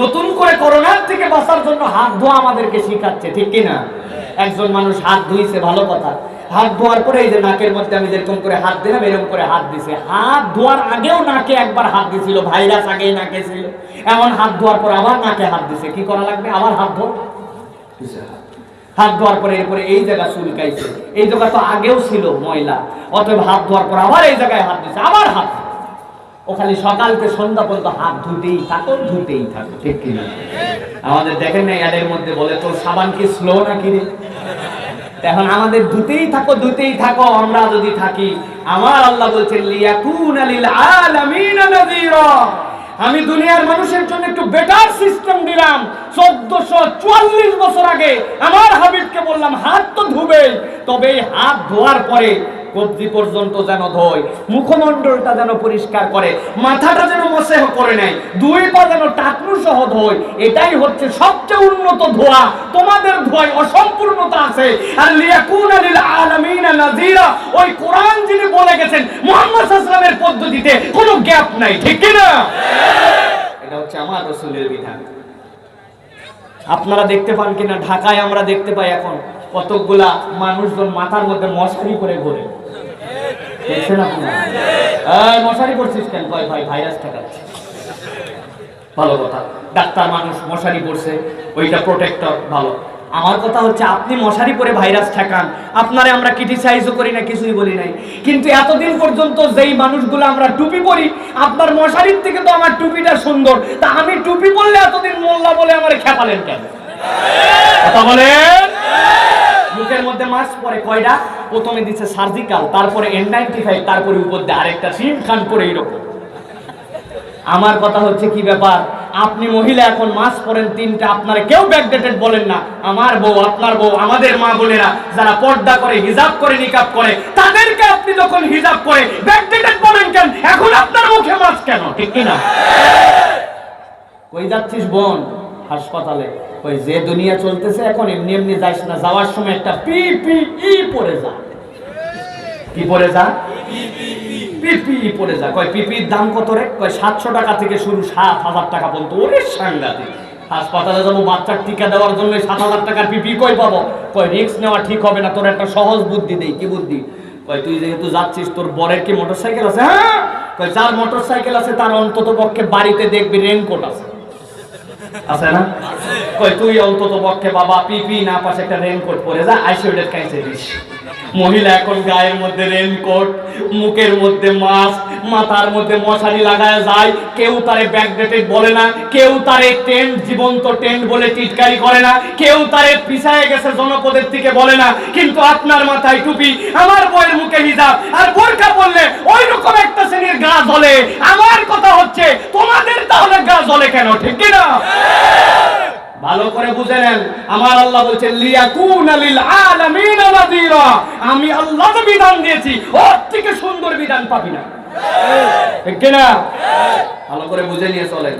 নতুন করে করোনার থেকে বাঁচার জন্য হাত ধোয়া আমাদেরকে শিখাচ্ছে, ঠিক কি না? একজন মানুষ হাত ধুইছে, ভালো কথা। হাত ধোয়ার পরে এই যে নাকের মধ্যে আমি যেরকম করে হাত দিলাম এরকম করে হাত দিছে। হাত ধোয়ার আগেও নাকে একবার হাত দিছিল, ভাইরাস আগেই নাকে ছিল। এমন হাত ধোয়ার পর আবার নাকে হাত দিছে, কি করা লাগবে? আবার হাত ধো। হাত ধোয়ার পরে এরপরে এই জায়গা চুলকাইছে, এই জায়গা তো আগেও ছিল ময়লা, অতএব হাত ধোয়ার পর আবার এই জায়গায় হাত দিছে, আবার হাত। ও খালি সকালকে সন্ধ্যা পর্যন্ত হাত ধুতেই থাকো, ধুতেই থাকো, ঠিক কিনা? আমাদের দেখেন না এর মধ্যে বলে তোর সাবান কি স্লো নাকি রে? এখন আমাদের ধুতেই থাকো, ধুতেই থাকো। আমরা যদি থাকি, আমার আল্লাহ বলছেন লিয়াকুনা লিল আলামিনা নাযীরা। আমি দুনিয়ার মানুষের জন্য একটু বেটার সিস্টেম দিলাম। 1444 বছর আগে আমার হাবিবকে বললাম হাত তো ধুবে, তবে এই হাত ধোয়ার পরে কবজি পর্যন্ত যেন ধোয়, মুখমণ্ডলটা যেন পরিষ্কার করে, মাথাটা যেন মসেহ করে নেয়, দুই পা যেন টাকনু সহ ধোয়। এটাই হচ্ছে সবচেয়ে উন্নত ধোয়া। তোমাদের ধোয়ায় অসম্পূর্ণতা আছে। আর লিয়াকুনা লিল আলামিনা নাযীরা, ওই কোরআন যিনি বলে গেছেন মুহাম্মদ সাল্লাল্লাহু আলাইহি ওয়াসাল্লামের পদ্ধতিতে কোনো গ্যাপ নাই, ঠিক কি না? এটা হচ্ছে আমার রাসূলের বিধান। আপনারা দেখতে পান কিনা, ঢাকায় আমরা দেখতে পাই এখন কতগুলা মানুষজন মাথার মধ্যে মশারি করে ঘোরে, দেখছেন আপনারা? মশারি করছিস কেন? কয় ভাই ভাইরাস ঠেকাচ্ছে। ভালো কথা, ডাক্তার মানুষ মশারি পরছে, ওইটা প্রোটেক্টর, ভালো। আমার কথা হচ্ছে আপনি মশারি পরে ভাইরাস ঠেকান, আপনারে আমরা ক্রিটিসাইজও করি না, কিছুই বলি নাই। কিন্তু এতদিন পর্যন্ত যেই মানুষগুলো আমরা টুপি পরি, আপনার মশারির থেকে তো আমার টুপিটা সুন্দর, তা আমি টুপি পরলে এতদিন মোল্লা বলে আমার খেপালেন কেন? কথা বলেন। মুখের মধ্যে মাস্ক পরে কয়টা? প্রথমে দিচ্ছে সার্জিক্যাল, তারপরে N95, তারপরে উপর দিয়ে আরেকটা সিম খান পরে এরকম। আমার কথা হচ্ছে কি ব্যাপার, আপনি মহিলা এখন মাস্ক পরেন 3টা, আপনারা কেউ ব্যাকডেটেড বলেন না। আমার বউ, আপনার বউ, আমাদের মা বোনেরা যারা পর্দা করে, হিজাব করে, নিকাব করে, তাদেরকে আপনি যখন হিজাব করে ব্যাকডেটেড বলেন কেন? এখন আপনার মুখে মাস্ক কেন? ঠিক কি না? কই যাচ্ছিস বোন? হাসপাতালে, ওই যে দুনিয়া চলতেছে এখন এমনি এমনি যাইস না, যাওয়ার সময় একটা পিপিই পরে যা। কি পরে যা? পিপিই পরে যা। কয় পিপির দাম কত রে? কয় 700 টাকা থেকে শুরু, 7,000 টাকা পর্যন্ত। ওরে সাংঘাতিক! হাসপাতালে যাবো বাচ্চার টিকা দেওয়ার জন্য 7,000 টাকার পিপি কই পাবো? কয় রিস্ক নেওয়া ঠিক হবে না, তোর একটা সহজ বুদ্ধি দেই। কি বুদ্ধি? কয় তুই যেহেতু যাচ্ছিস, তোর বরের কি মোটরসাইকেল আছে? হ্যাঁ। কয় যার মোটরসাইকেল আছে তার অন্তত পক্ষে বাড়িতে দেখবি রেনকোট আছে, আছে না? কয় তুই অন্তত পক্ষে বাবা পিপি না পাশে একটা রেনকোট পরে যা, আইসোলেটেড কাইছে দিস। মহিলা এখন গায়ের মধ্যে রেনকোট, মুখের মধ্যে মাস্ক, মাথার মধ্যে মশারি লাগায় যায়। কেউ তারে ব্যাকডেটেড বলে না, কেউ তারে টেন্ট, জীবন্ত টেন্ট বলে টিটকারি করে না, কেউ তারে পিছায় গেছে জনপদের থেকে বলে না। কিন্তু আপনার মাথায় টুপি, আমার বইয়ের মুখে হিজাব আর বোরকা পরলে ওই রকম একটা শ্রেণীর গা জ্বলে। আমার কথা হচ্ছে তোমাদের তাহলে গা জ্বলে কেন? ঠিক কি না? ভালো করে বুঝে নেন, আমার আল্লাহ বলছেন লিয়াকুনা লিল আলামিনা নাযীরা। আমি আল্লাহ যে বিধান দিয়েছি ওর থেকে সুন্দর বিধান পাবি না। ঠিক কি না? ভালো করে বুঝে নিয়ে চলেন।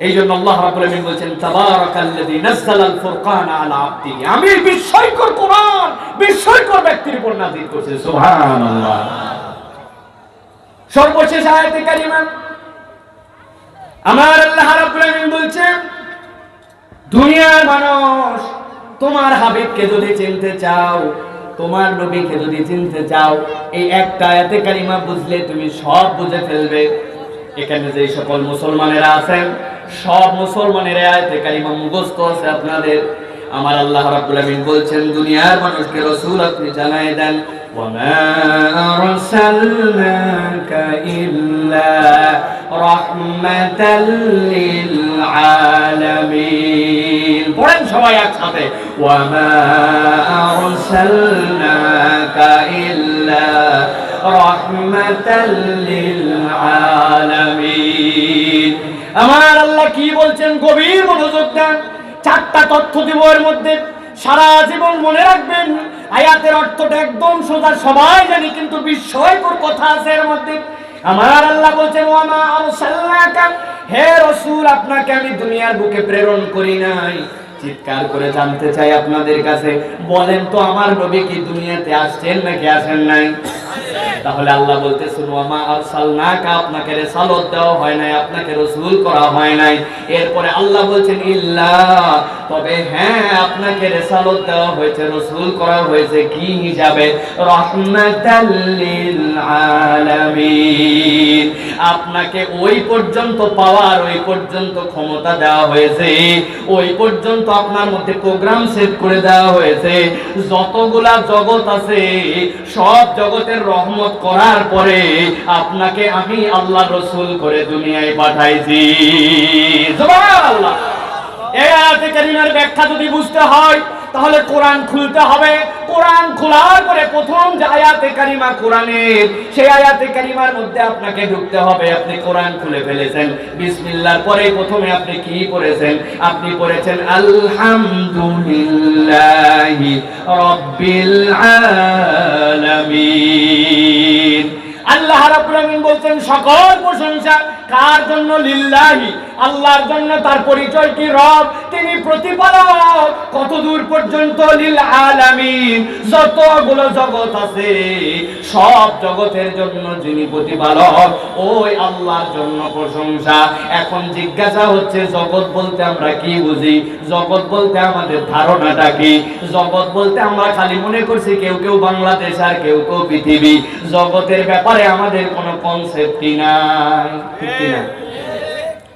এই জন্য আল্লাহ রাব্বুল আলামিন বলছেন তাবারাকাল্লাযী নাযালাল ফুরকানা আলা আবদিহি। আমি বিস্ময়কর কোরআন বিস্ময়কর ব্যক্তির উপর নাযিল করছি। সুবহানাল্লাহ। সর্বশেষ আয়াতে কারিমা আমার আল্লাহ রাব্বুল আলামিন বলছেন দুনিয়ার মানুষ, তোমার হাবিবকে যদি চিনতে চাও, তোমার নবীকে যদি চিনতে চাও, এই একটা আয়াতে কারিমা বুঝলে তুমি সব বুঝে ফেলবে। এখানে যে সকল মুসলমানেরা আছেন, সব মুসলমানের আয়াতে কারিমা মুখস্থ আছে আপনাদের। আমার আল্লাহ রাব্বুল আমিন বলছেন দুনিয়ার মানুষকে রাসূল আপনি জানাই দেন ওয়ামা আরসালনাকা ইল্লা রাহমাতাল লিল আলামিন। পড়েন সবাই একসাথে ওয়ামা আরসালনাকা ইল্লা রাহমাতাল লিল আলামিন। আমার আল্লাহ কি বলছেন গভীর মনোযোগ দেন। চারটা তথ্য দিব এর মধ্যে, সারা জীবন মনে রাখবেন। আয়াতের অর্থটা একদম সোজা, সবাই জানি, কিন্তু বিস্ময়কর কথা আছে এর মধ্যে। আমার আল্লাহ বলছেন ওয়ামা আরসালনাকা, হে রাসূল আপনাকে আমি দুনিয়ার বুকে প্রেরণ করি নাই। চিৎকার করে জানতে চাই আপনাদের কাছে, বলেন তো আমার নবী কি দুনিয়াতে আসছেন নাকি আসেন নাই? তাহলে আল্লাহ বলতেছেন ওয়ামা আরসালনাকা, আপনাকে রিসালাত দেওয়া হয় নাই, আপনাকে রাসূল করা হয় নাই। এরপরে আল্লাহ বলছেন ইল্লা, তবে হ্যাঁ আপনাকে রিসালাত দেওয়া হয়েছে, রাসূল করা হয়েছে কি হিসাবে? রাহমাতাল লিল আলামিন। আপনাকে ওই পর্যন্ত পাওয়ার, ওই পর্যন্ত ক্ষমতা দেওয়া হয়েছে, ওই পর্যন্ত আপনার মধ্যে প্রোগ্রাম সেট করে দেওয়া হয়েছে। যতগুলা জগৎ আছে সব জগতের রহমত করার পরে আপনাকে আমি আল্লাহ রাসূল করে দুনিয়ায় পাঠাইছি। সুবহানাল্লাহ। এই আয়াতে কারিমার ব্যাখ্যা যদি বুঝতে হয় তাহলে কোরআন খুলতে হবে। কোরআন খোলার পরে প্রথম যে আয়াতে কারিমা কোরআনের, সেই আয়াতে কারিমার মধ্যে আপনাকে ঢুকতে হবে। আপনি কোরআন খুলে ফেলেছেন, বিসমিল্লাহর পরে প্রথমে আপনি কি পড়েছেন? আপনি পড়েছেন আলহামদুলিল্লাহি রাব্বিল আলামিন। আল্লাহ রাব্বুল আমিন বলছেন সকল প্রশংসা কার জন্য? লিল্লাহি, আল্লাহর জন্য। তার পরিচয় কি? রব, তিনি প্রতিপালক। কত দূর পর্যন্ত? লিল আলামিন, যতগুলো জগৎ আছে সব জগতের জন্য যিনি প্রতিপালক ওই আল্লাহর জন্য প্রশংসা। এখন জিজ্ঞাসা হচ্ছে জগৎ বলতে আমরা কি বুঝি? জগৎ বলতে আমাদের ধারণাটা কি? জগৎ বলতে আমরা খালি মনে করছি কেউ কেউ বাংলাদেশ আর কেউ কেউ পৃথিবী। জগতের ব্যাপারে আমাদের কোনো কনসেপ্টই নাই, ঠিক কি না?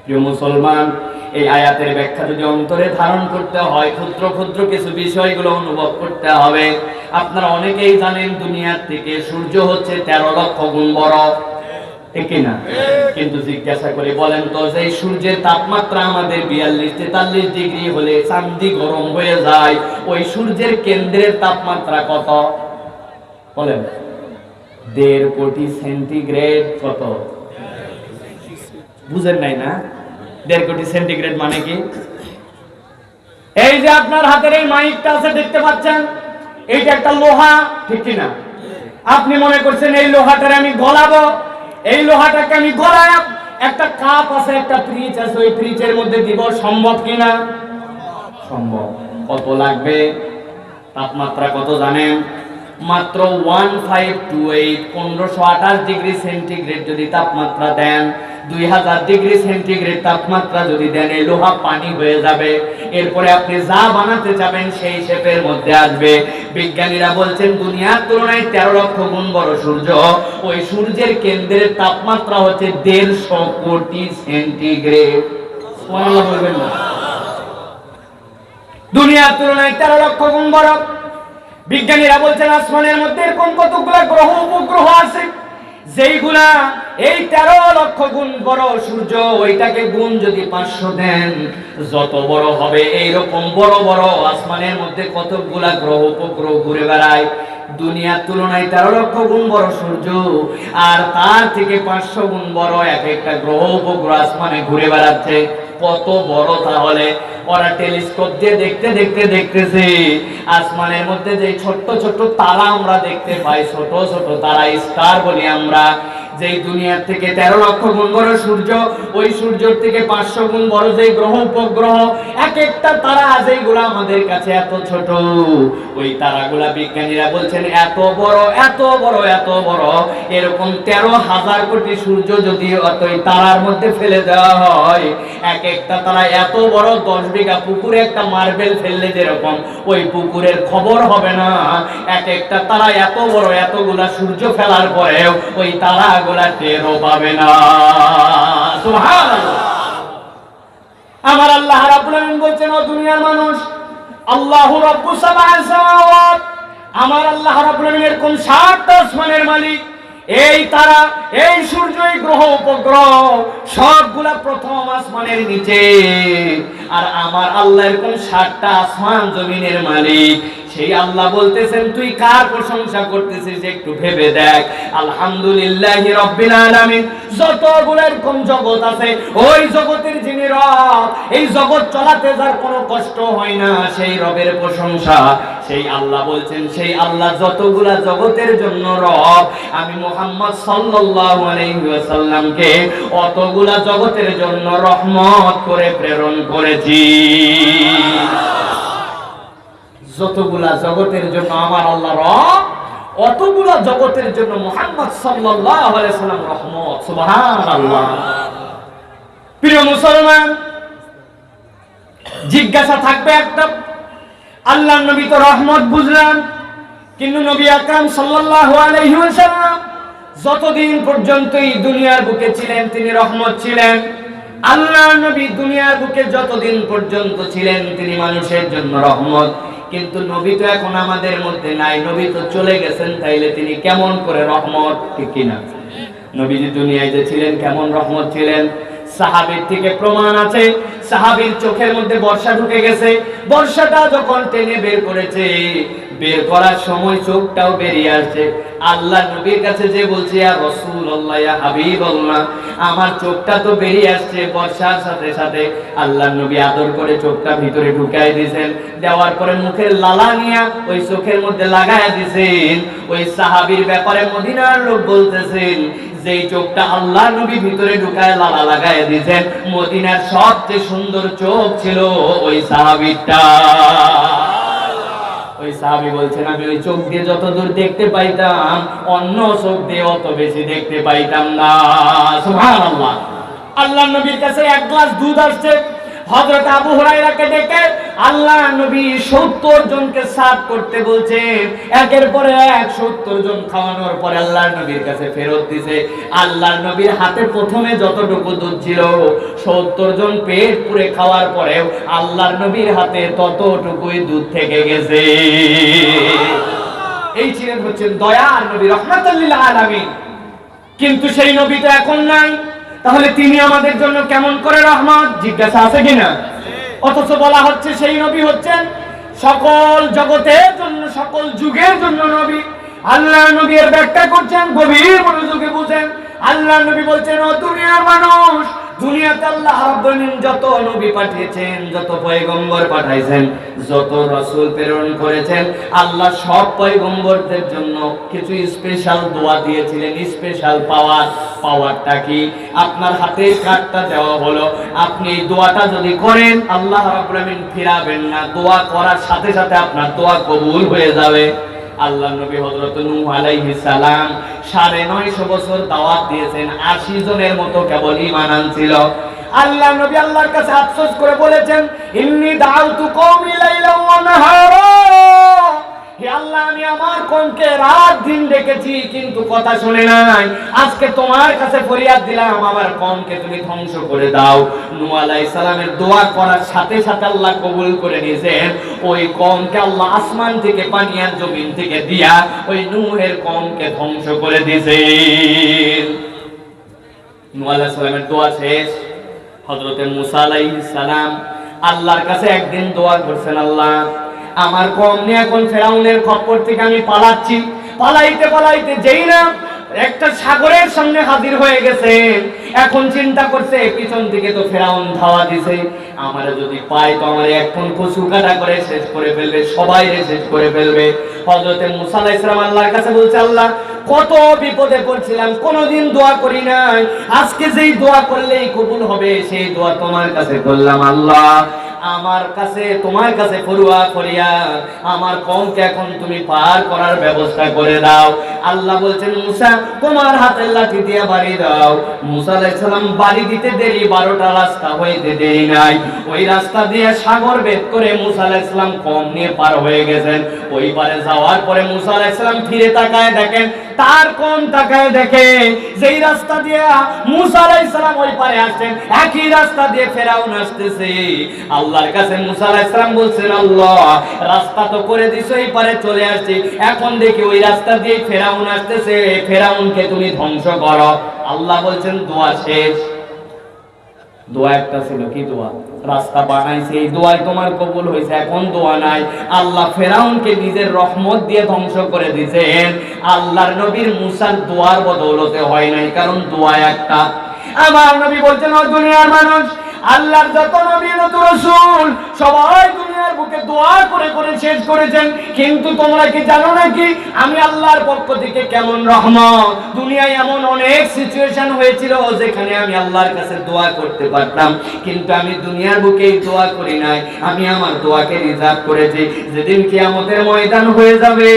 প্রিয় মুসলমান, এই আয়াতের ব্যাখ্যা যদি অন্তরে ধারণ করতে হয়, ক্ষুদ্র ক্ষুদ্র কিছু বিষয়গুলো অনুভব করতে হবে। আপনারা অনেকেই জানেন দুনিয়ার থেকে সূর্য হচ্ছে 13 লক্ষ গুণ বড়, ঠিক কি না? কিন্তু জিজ্ঞাসা করে বলেন তো, যে সূর্যের তাপমাত্রা আমাদের 42-43 ডিগ্রি হলে চাঁদি গরম হয়ে যায়, ওই সূর্যের কেন্দ্রের তাপমাত্রা কত বলেন? 1.5 কোটি সেন্টিগ্রেড। কত বুঝেন নাই না? 1.5 কোটি সেন্টিগ্রেড মানে কি? এই যে আপনার হাতের এই মাইকটা আছে দেখতে পাচ্ছেন, এইটা একটা লোহা, ঠিক কি না? আপনি মনে করছেন এই লোহাটারে আমি গলাবো, এই লোহাটাকে আমি গলায় একটা কাপ আছে, একটা ফ্রিজ আছে, ওই ফ্রিজের মধ্যে দিব, সম্ভব কিনা? সম্ভব। কত লাগবে? তাপমাত্রা কত জানেন? মাত্র 1528 1528 ডিগ্রি সেন্টিগ্রেড যদি তাপমাত্রা দেন, 2000 ডিগ্রি সেন্টিগ্রেড তাপমাত্রা যদি দেন, এই লোহা পানি হয়ে যাবে। এরপরে আপনি যা বানাতে যাবেন সেই শেপের মধ্যে আসবে। বিজ্ঞানীরা বলছেন দুনিয়ার তুলনায় 13 লক্ষ গুণ বড় সূর্য। ওই সূর্যের কেন্দ্রের তাপমাত্রা হচ্ছে 150 কোটি সেন্টিগ্রেড। সুবহানাল্লাহ বলবেন না? দুনিয়ার তুলনায় 13 লক্ষ গুণ বড়। বিজ্ঞানীরা বলছেন আসমানের মধ্যে এরকম কতগুলা গ্রহ উপগ্রহ আছে যেইগুলা এই 13 লক্ষ গুণ বড় সূর্য, ওইটাকে গুণ যদি 500 দেন, যত বড় হবে। এইরকম বড় বড় আসমানের মধ্যে কতগুলা গ্রহ উপগ্রহ ঘুরে বেড়ায়। দুনিয়ার তুলনায় 13 লক্ষ গুণ বড় সূর্য, আর তার থেকে 500 গুণ বড় এক একটা গ্রহ উপগ্রহ আসমানে ঘুরে বেড়াচ্ছে। কত বড় তাহলে! ওরা টেলিস্কোপ দিয়ে দেখতে দেখতে দেখতেছে আসমানের মধ্যে যে ছোট্ট ছোট্ট তারা আমরা দেখতে পাই, ছোট ছোট তারা, স্টার বলি আমরা, যেই দুনিয়ার থেকে 13 লক্ষ গুণ বড় সূর্য, ওই সূর্যের থেকে 500 গুণ বড় যে গ্রহ উপগ্রহ, এক একটা তারা যেগুলো আমাদের কাছে এত ছোট, ওই তারাগুলা বিজ্ঞানীরা বলছেন এত বড় এত বড় এত বড়। এরকম 13,000 কোটি সূর্য যদি ওই তারার মধ্যে ফেলে দেওয়া হয়, এক একটা তারা এত বড়, 10 বিঘা পুকুরে একটা মার্বেল ফেললে যেরকম ওই পুকুরের খবর হবে না, এক একটা তারা এত বড়, এতগুলা সূর্য ফেলার পরেও ওই তারাগুলা টেরও পাবে না। সুবহানাল্লাহ। আমার আল্লাহ রাব্বুল আলামিন বলছেন, ও দুনিয়ার মানুষ, আল্লাহু রাব্বুস সামাওয়াতি সামাওয়াত, আমার আল্লাহ রাব্বুল আলামিন এরকম 7টা আসমানের মালিক। এই তারা, এই সূর্য, এই গ্রহ উপগ্রহ সবগুলা প্রথম আসমানের নিচে, আর আমার আল্লাহ এরকম 7টা আসমান জমিনের মালিক। সেই আল্লাহ বলতেছেন, তুই কার প্রশংসা করতেছিস একটু ভেবে দেখ। আলহামদুলিল্লাহি রাব্বিল আলামিন। যতগুলো এরকম জগৎ আছে, ওই জগতের যিনি রব, এই জগৎ চলাতে যার কোনো কষ্ট হয় না, সেই রবের প্রশংসা। সেই আল্লাহ বলছেন, সেই আল্লাহ যতগুলা জগতের জন্য রব, আমি মুহাম্মদ সাল্লাল্লাহু আলাইহি ওয়াসাল্লামকে অতগুলা জগতের জন্য রহমত করে প্রেরণ করেছি। যতগুলা জগতের জন্য আমার আল্লাহ রব, অতগুলা জগতের জন্য মুহাম্মদ সাল্লাল্লাহু আলাইহি ওয়াসাল্লাম রহমত। সুবহানাল্লাহ। প্রিয় মুসলমান, জিজ্ঞাসা থাকবে একটা, আল্লাহর নবী তো রহমত বুঝলাম, কিন্তু নবী আকরাম সাল্লাল্লাহু আলাইহি ওয়াসাল্লাম যতদিন পর্যন্ত এই দুনিয়ার বুকে ছিলেন তিনি রহমত ছিলেন। আল্লাহর নবী দুনিয়ার বুকে যতদিন পর্যন্ত ছিলেন তিনি মানুষের জন্য রহমত। কিন্তু নবী তো এখন আমাদের মধ্যে নাই, নবী তো চলে গেছেন, তাইলে তিনি কেমন করে রহমত? ঠিক কিনা? নবীজি দুনিয়ায় যে ছিলেন কেমন রহমত ছিলেন? সাহাবীর থেকে প্রমাণ আছে। সাহাবীর চোখের মধ্যে বর্ষা ঢুকে গেছে, বর্ষাটা যখন টেনে বের করেছে, বের করার সময় চোখটাও বেরিয়ে আসছে। আল্লাহ নবীর কাছে যে বলছে, ইয়া রাসূলুল্লাহ, ইয়া হাবিবাল্লাহ, আমার চোখটা তো বেরিয়ে আসছে। বর্ষার সাথে সাথে আল্লাহ নবী আদর করে চোখটা ভিতরে ঢুকাই দিয়েছেন, দেওয়ার পরে মুখের লালা নিয়ে ওই চোখের মধ্যে লাগায়া দিয়েছেন। ওই সাহাবীর ব্যাপারে মদিনার লোক বলতেছেন, যেই চোখটা আল্লাহ নবী ভিতরে ঢুকায় লালা লাগায় দিয়েছেন, মদিনার সবচেয়ে সুন্দর চোখ ছিল ওই সাহাবীটা। ওই সাহাবী বলছেন, আমি ওই চোখ দিয়ে যত দূর দেখতে পাইতাম, অন্য চোখ দিয়ে অত বেশি দেখতে পাইতাম না। সুবহানাল্লাহ। আল্লাহ নবীর কাছে এক গ্লাস দুধ আসছে, হযরত আবু হুরায়রাকে ডেকে আল্লাহ নবী 70 জনকে সার্ভ করতে বলছেন। একের পরে এক 70 জন খাওয়ানোর পরে আল্লাহর নবীর কাছে ফেরত দিয়েছে। আল্লাহর নবীর হাতে প্রথমে যতটুকু দুধ ছিল, 70 জন পেট পুরে খাওয়ার পরেও আল্লাহর নবীর হাতে ততটুকুই দুধ থেকে গেছে। এই ছিলেন হচ্ছেন দয়ার নবী, রাহমাতুল লিল আলামিন। কিন্তু সেই নবী তো এখন নাই, তাহলে তিনি আমাদের জন্য কেমন করে রহমত? জিজ্ঞাসা আছে কিনা? অথচ বলা হচ্ছে সেই নবী হচ্ছেন সকল জগতের জন্য, সকল যুগের জন্য নবী। আল্লাহ নবী এর ব্যাখ্যা করছেন, গভীর মনোযোগে বুঝেন। আল্লাহ নবী বলছেন, ও দুনিয়ার মানুষ, দুনিয়াতে আল্লাহ রাব্বুল আলামিন যত নবী পাঠিয়েছেন, যত পয়গম্বর পাঠাইছেন, যত রাসূল প্রেরণ করেছেন, আল্লাহ সব পয়গম্বরদের জন্য কিছু স্পেশাল দোয়া দিয়েছিলেন। স্পেশাল পাওয়ারটা কি? আপনার হাতে কার্ডটা দেওয়া হলো, আপনি এই দোয়াটা যদি করেন আল্লাহ রাব্বুল আলামিন ফিরাবেন না, দোয়া করার সাথে সাথে আপনার দোয়া কবুল হয়ে যাবে। আল্লাহ নবী হযরত নূহ আলাইহিস সালাম 950 বছর দাওয়াত দিয়েছেন, 80 জনের মতো কেবল ঈমান আনছিল। আল্লাহ নবী আল্লাহর কাছে আফসোস করে বলেছেন, ইন্নী দাউতু কওমি লাইলান ওয়া নাহারা, হে আল্লাহ আমি আমার কওমকে রাত দিন ডেকেছি কিন্তু কথা শুনে নাই, আজকে তোমার কাছে ফরিয়াদ দিলাম আমার কওমকে তুমি ধ্বংস করে দাও। নূহ আলাইহিস সালামের দোয়া করার সাথে সাথে আল্লাহ কবুল করে নিয়েছেন। ওই কওমকে আল্লাহ আসমান থেকে পানি আর জমিন থেকে দিয়া ওই নূহের কওমকে ধ্বংস করে দিয়েছেন। নূহ আলাইহিস সালামের দোয়া শেষ। হযরত মুসা আলাইহিস সালাম আল্লাহর কাছে একদিন দোয়া করছেন, আল্লাহ আমার কওম নিয়ে এখন ফেরাউনের খপ্পর থেকে আমি পালাচ্ছি, পালাইতে যেই না একটা সাগরের সামনে হাজির হয়ে গেছে। এখন চিন্তা করছে পিছন থেকে তো ফেরাউন ধাওয়া দিছে, আমারে যদি পায় তো আমারে এখন কচু কাটা করে শেষ করে ফেলবে, সবাই শেষ করে ফেলবে। হযরত মুসা আলাইহিস সালাম আল্লাহর কাছে বলছে, আল্লাহ কত বিপদে পড়ছিলাম, কোনোদিন দোয়া করি নাই, আজকে যেই দোয়া করলেই কবুল হবে সেই দোয়া তোমার কাছে করলাম। আল্লাহ আমার কাছে তোমার কাছে ফরিয়াদ, আমার কওমকে এখন তুমি পার করার ব্যবস্থা করে দাও। আল্লাহ বলছেন, মুসা তোমার হাতের লাঠি দিয়ে বাড়ি দাও। মুসা আলাইহিস সালাম বাড়ি দিতে দেরি, 12টা রাস্তা হইতে দেরি নাই, ওই রাস্তা দিয়ে সাগর ভেদ করে মুসা আলাইহিস সালাম কওম নিয়ে পার হয়ে গেছেন। ওই পারে যাওয়ার পরে মুসা আলাইহিস সালাম ফিরে তাকায় দেখেন, তার কওম তাকায় দেখে যেই রাস্তা দিয়ে মুসা আলাইহিস সালাম ওই পারে আসছেন একই রাস্তা দিয়ে ফেরাউন আসতেছে। আল্লাহর কাছে মুসা আলাইহিস সালাম বলছেন, আল্লাহ রাস্তা তো করে দিছো, এই পারে চলে আসছি, এখন দেখি ওই রাস্তা দিয়ে ফেরাউন আসতেছে, ফেরাউনকে তুমি ধ্বংস করো। আল্লাহ বলছেন দোয়া শেষ। দোয়া একটা ছিল, কি দোয়া? রাস্তা বানাইছে, এই দোয়াই তোমার কবুল হয়েছে, এখন দোয়া নাই। আল্লাহ ফেরাউনকে নিজের রহমত দিয়ে ধ্বংস করে দিয়েছেন। আল্লাহর নবীর মুসার দোয়ার বদৌলতে হয় নাই, কারণ দোয়া একটা। আমার নবী বলছেন, ও দুনিয়ার মানুষ, আল্লাহর যত নবী যত রাসূল সবাই দুনিয়ার বুকে দোয়া করে করে শেষ করেছেন, কিন্তু তোমরা কি জানো নাকি আমি আল্লাহর পক্ষ থেকে কেমন রহমত? দুনিয়ায় এমন অনেক সিচুয়েশন হয়েছিল যেখানে আমি আল্লাহর কাছে দোয়া করতে পারতাম, কিন্তু আমি দুনিয়ার বুকে দোয়া করি নাই, আমি আমার দোয়াকে রিজার্ভ করেছি। যেদিন কিয়ামতের ময়দান হয়ে যাবে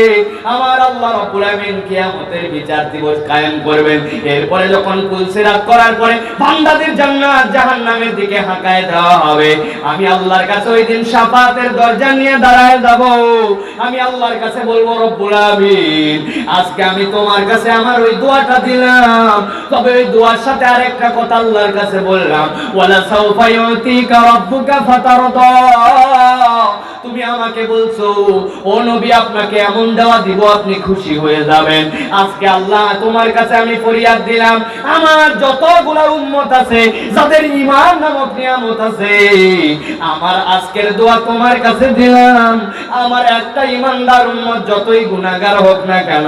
আমার আল্লাহ রাব্বুল আলামিন কিয়ামতের বিচার দিবস কায়েম করবেন। এরপরে যখন পুলসিরাত করার পরে বান্দাদের জান্নাত জাহান্নামের দিকে হাঁকায় দেওয়া হবে, আমি আল্লাহর কাছে ওই দিন শাফাতের দরজা নিয়ে দাঁড়ায় যাব। আমি আল্লাহর কাছে বলবো, রব্বুল আমিন আজকে আমি তোমার কাছে আমার ওই দোয়াটা দিলাম, তবে ওই দোয়ার সাথে আরেকটা কথা আল্লাহর কাছে বললাম, ওয়ালা সাউফা ইউতিকা রাব্বুকা ফাতারদা, তুমি আমাকে বলছো ও নবী আপনাকে এমন দেওয়া দিব আপনি খুশি হয়ে যাবেন। আজকে আল্লাহ তোমার কাছে আমি ফরিয়াদ দিলাম, আমার যতগুলো উম্মত আছে যাদের ঈমান নামক নিয়ামত আছে, আমার আজকের দোয়া তোমার কাছে দিলাম, আমার একটা ঈমানদার উম্মত যতই গুনাহগার হোক না কেন,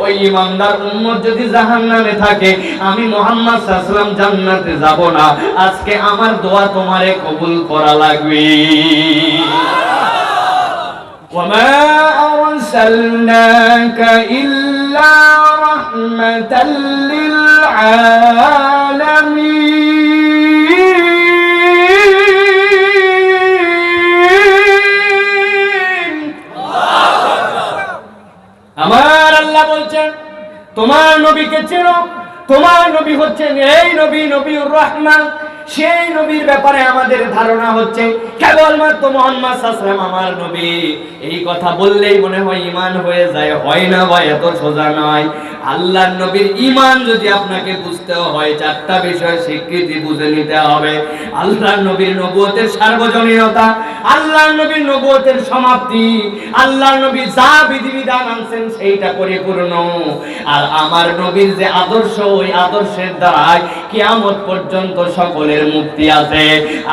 ওই ঈমানদার উম্মত যদি জাহান্নামে থাকে আমি মুহাম্মদ সাল্লাল্লাহু আলাইহি ওয়াসাল্লাম জান্নাতে যাব না। আজকে আমার দোয়া তোমারে কবুল করা লাগবে। وما أرسلناك إلا رحمة للعالمين। আমার আল্লাহ বলছেন তোমার নবীকে চেনো, তোমার নবী হচ্ছেন এই নবী, নবীউর রহমান। সেই নবীর ব্যাপারে আমাদের ধারণা হচ্ছে কেবলমাত্র মুহাম্মদ সাল্লাল্লাহু আলাইহি ওয়াসাল্লাম আমার নবী, এই কথা বললেই মনে হয় ঈমান হয়ে যায়, হয় না ভাই, এত সোজা নয়। আল্লাহর নবীর ঈমান যদি আপনাকে বুঝতে হয়, চারটা বিষয় স্বীকৃতি বুঝে নিতে হবে। আল্লাহর নবীর নবুয়তের সার্বজনীনতা, আল্লাহর নবীর নবুয়তের সমাপ্তি, আল্লাহর নবী যা বিধিবিধান আনছেন সেইটা পরিপূর্ণ, আর আমার নবীর যে আদর্শ, ওই আদর্শের দ্বারাই কিয়ামত পর্যন্ত সকলের মুক্তি আছে।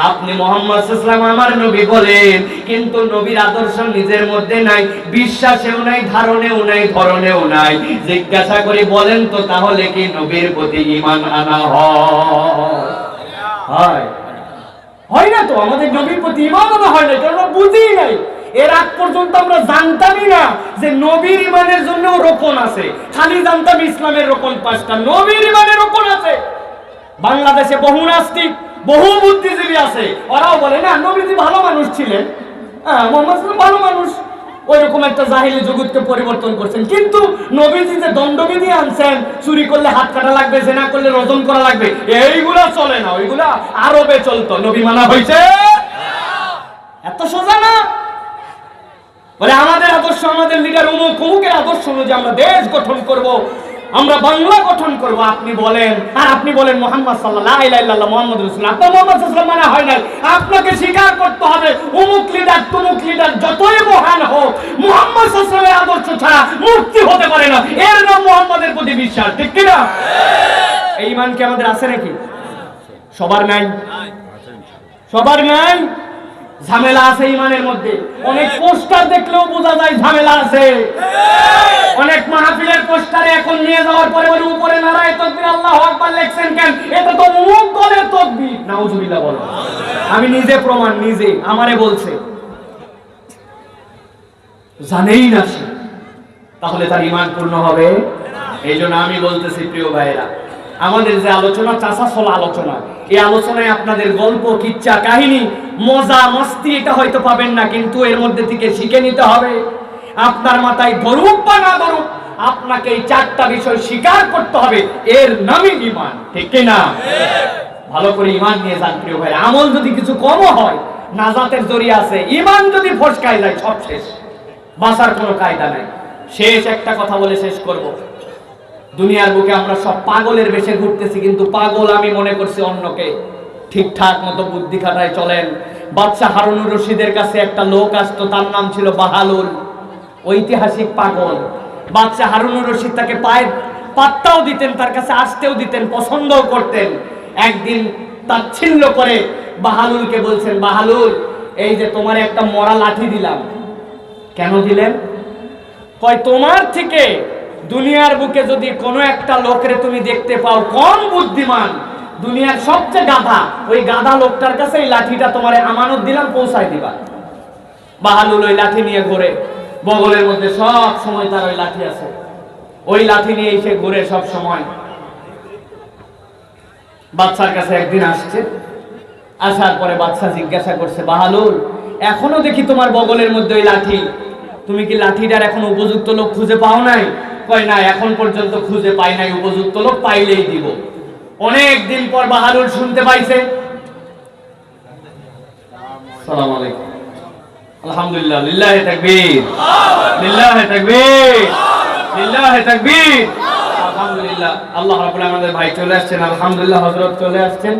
আপনি মুহাম্মদ সাল্লাল্লাহু আলাইহি ওয়াসাল্লাম আমার নবী বলেন, কিন্তু নবীর আদর্শ নিজের মধ্যে নাই, বিশ্বাসেও নাই, ধারণেও নাই, ধরনেও নাই। জিজ্ঞাসা করে বলেন তো তাহলে কি নবীর প্রতি ঈমান আনা হয়? হয় হয় না তো, আমাদের নবীর প্রতি ঈমানও হয় না, কারণ বুঝিই নাই। এর আগ পর্যন্ত আমরা জানতামই না যে নবীর ঈমানের জন্য রোকন আছে। খালি জানতাম ইসলামের রোকন 5টা, নবীর ঈমানের রোকন আছে। বাংলাদেশে বহু নাস্তিক, বহু বুদ্ধিজীবী আছে, ওরাও বলে না নবীজি ভালো মানুষ ছিলেন, মুহাম্মদ সাল্লাল্লাহু ভালো মানুষ, ওইরকম একটা জাহিলি জগৎকে পরিবর্তন করছেন। কিন্তু নবীজি যে দণ্ডবিধি আনছেন, চুরি করলে হাত কাটা লাগবে, জেনা করলে রজম করা লাগবে, এইগুলা চলে না, ওইগুলা আরবে চলতো, নবী মানা হয়েছে। এত সোজা না। বলে আমাদের আদর্শ, আমাদের লিডার অমুকের আদর্শ অনুযায়ী আমরা দেশ গঠন করব, আমরা বাংলা গঠন করব। আপনি বলেন, আর আপনি বলেন মুহাম্মদ সাল্লাল্লাহু আলাইহি ওয়াসাল্লাম মুহাম্মদ রাসূলুল্লাহ। আপনার মুহাম্মদ সাল্লাল্লাহু আলাইহি ওয়াসাল্লাম মানা হয় না। আপনাকে স্বীকার করতে হবে অমুক লিডার তমুক লিডার যতই মহান হোক, মুহাম্মদ সাল্লাল্লাহু আলাইহি ওয়াসাল্লামের আদর্শ ছাড়া মুক্তি হতে পারে না। এর নাম মুহাম্মদের প্রতি বিশ্বাস, ঠিক কি না? এই ঈমান কি আমাদের আছে নাকি? সবার নাই, সবার নাই। ঝামেলা আছে ঈমানের মধ্যে। অনেক পোস্টার দেখলেও বোঝা যায় ঝামেলা আছে। অনেক মাহফিলের পোস্টারে এখন নিয়ে যাওয়ার পরে বলে উপরে নারায়ে তাকবীর আল্লাহু আকবার লেখছেন কেন? এটা তো অমুক দলের তাকবীর। নাউজুবিল্লাহ বলো। আমি নিজে প্রমাণ, নিজে আমারে বলছে, জানেই না সে, তাহলে তার ঈমান পূর্ণ হবে? এইজন্য আমি বলতেছি প্রিয় ভাইয়েরা, আমাদের যে আলোচনা চাষাছলা আলোচনা, এই আলোচনায় আপনাদের গল্প, কিচ্ছা, কাহিনী, মজা, মস্তি এটা হয়তো পাবেন না, কিন্তু এর মধ্যে থেকে শিখে নিতে হবে। আপনার মাথায় ধরুক বা না ধরুক, আপনাকে এই 4টা বিষয় স্বীকার করতে হবে। এর নামই ঈমান, ঠিক কি না? ভালো করে ঈমান নিয়ে যান প্রিয় ভাই। আমল যদি কিছু কমও হয়, নাজাতের জরিয়া আছে। ঈমান যদি ফসকায় যায়, সব শেষ, বাঁচার কোনো কায়দা নাই। শেষ একটা কথা বলে শেষ করব। দুনিয়ার বুকে আমরা সব পাগলের বেশে ঘুরতেছি, কিন্তু পাগল আমি মনে করছি অন্যকে। ঠিকঠাক মতো বুদ্ধি খাটায় চলেন। বাদশা হারুনুর রশিদের কাছে একটা লোক আসতো, তার নাম ছিল বাহালুল, ঐতিহাসিক পাগল। বাদশা হারুনুর রশিদ তাকে পায়ে পাত্তাও দিতেন, তার কাছে আসতেও দিতেন, পছন্দও করতেন। একদিন তাচ্ছিল্য করে বাহালুলকে বলছেন, বাহালুল, এই যে তোমার একটা মরা লাঠি দিলাম। কেন দিলেন? কয় তোমার থেকে দুনিয়ার বুকে যদি কোনো একটা লোকের তুমি দেখতে পাও কম বুদ্ধিমান, দুনিয়ার সবচেয়ে গাধা, ওই গাধা লোকটার কাছে এই লাঠিটা তোমার আমানত দিলাম, পৌঁছায় দিবা। বাহালুল ওই লাঠি নিয়ে ঘুরে, বগলের মধ্যে সব সময় তার ওই লাঠি আছে, ওই লাঠি নিয়ে এসে ঘুরে সব সময়। বাদশার কাছে একদিন আসছে, আসার পরে বাদশা জিজ্ঞাসা করছে, বাহালুল, এখনো দেখি তোমার বগলের মধ্যে ওই লাঠি, তুমি কি লাঠিটার এখন উপযুক্ত লোক খুঁজে পাও নাই? কয় না, এখন পর্যন্ত খুঁজে পাই নাই, উপযুক্ত লোক পাইলেই দিব। অনেক দিন পর বাহালুল শুনতে পাইছে, আসসালামু আলাইকুম, আলহামদুলিল্লাহ, লিল্লাহি তাকবীর, লিল্লাহি তাকবীর, লিল্লাহি তাকবীর, আলহামদুলিল্লাহ। আল্লাহ রাব্বুল আলামিন, আমাদের ভাই চলে আসছেন, আলহামদুলিল্লাহ, হযরত চলে আসছেন।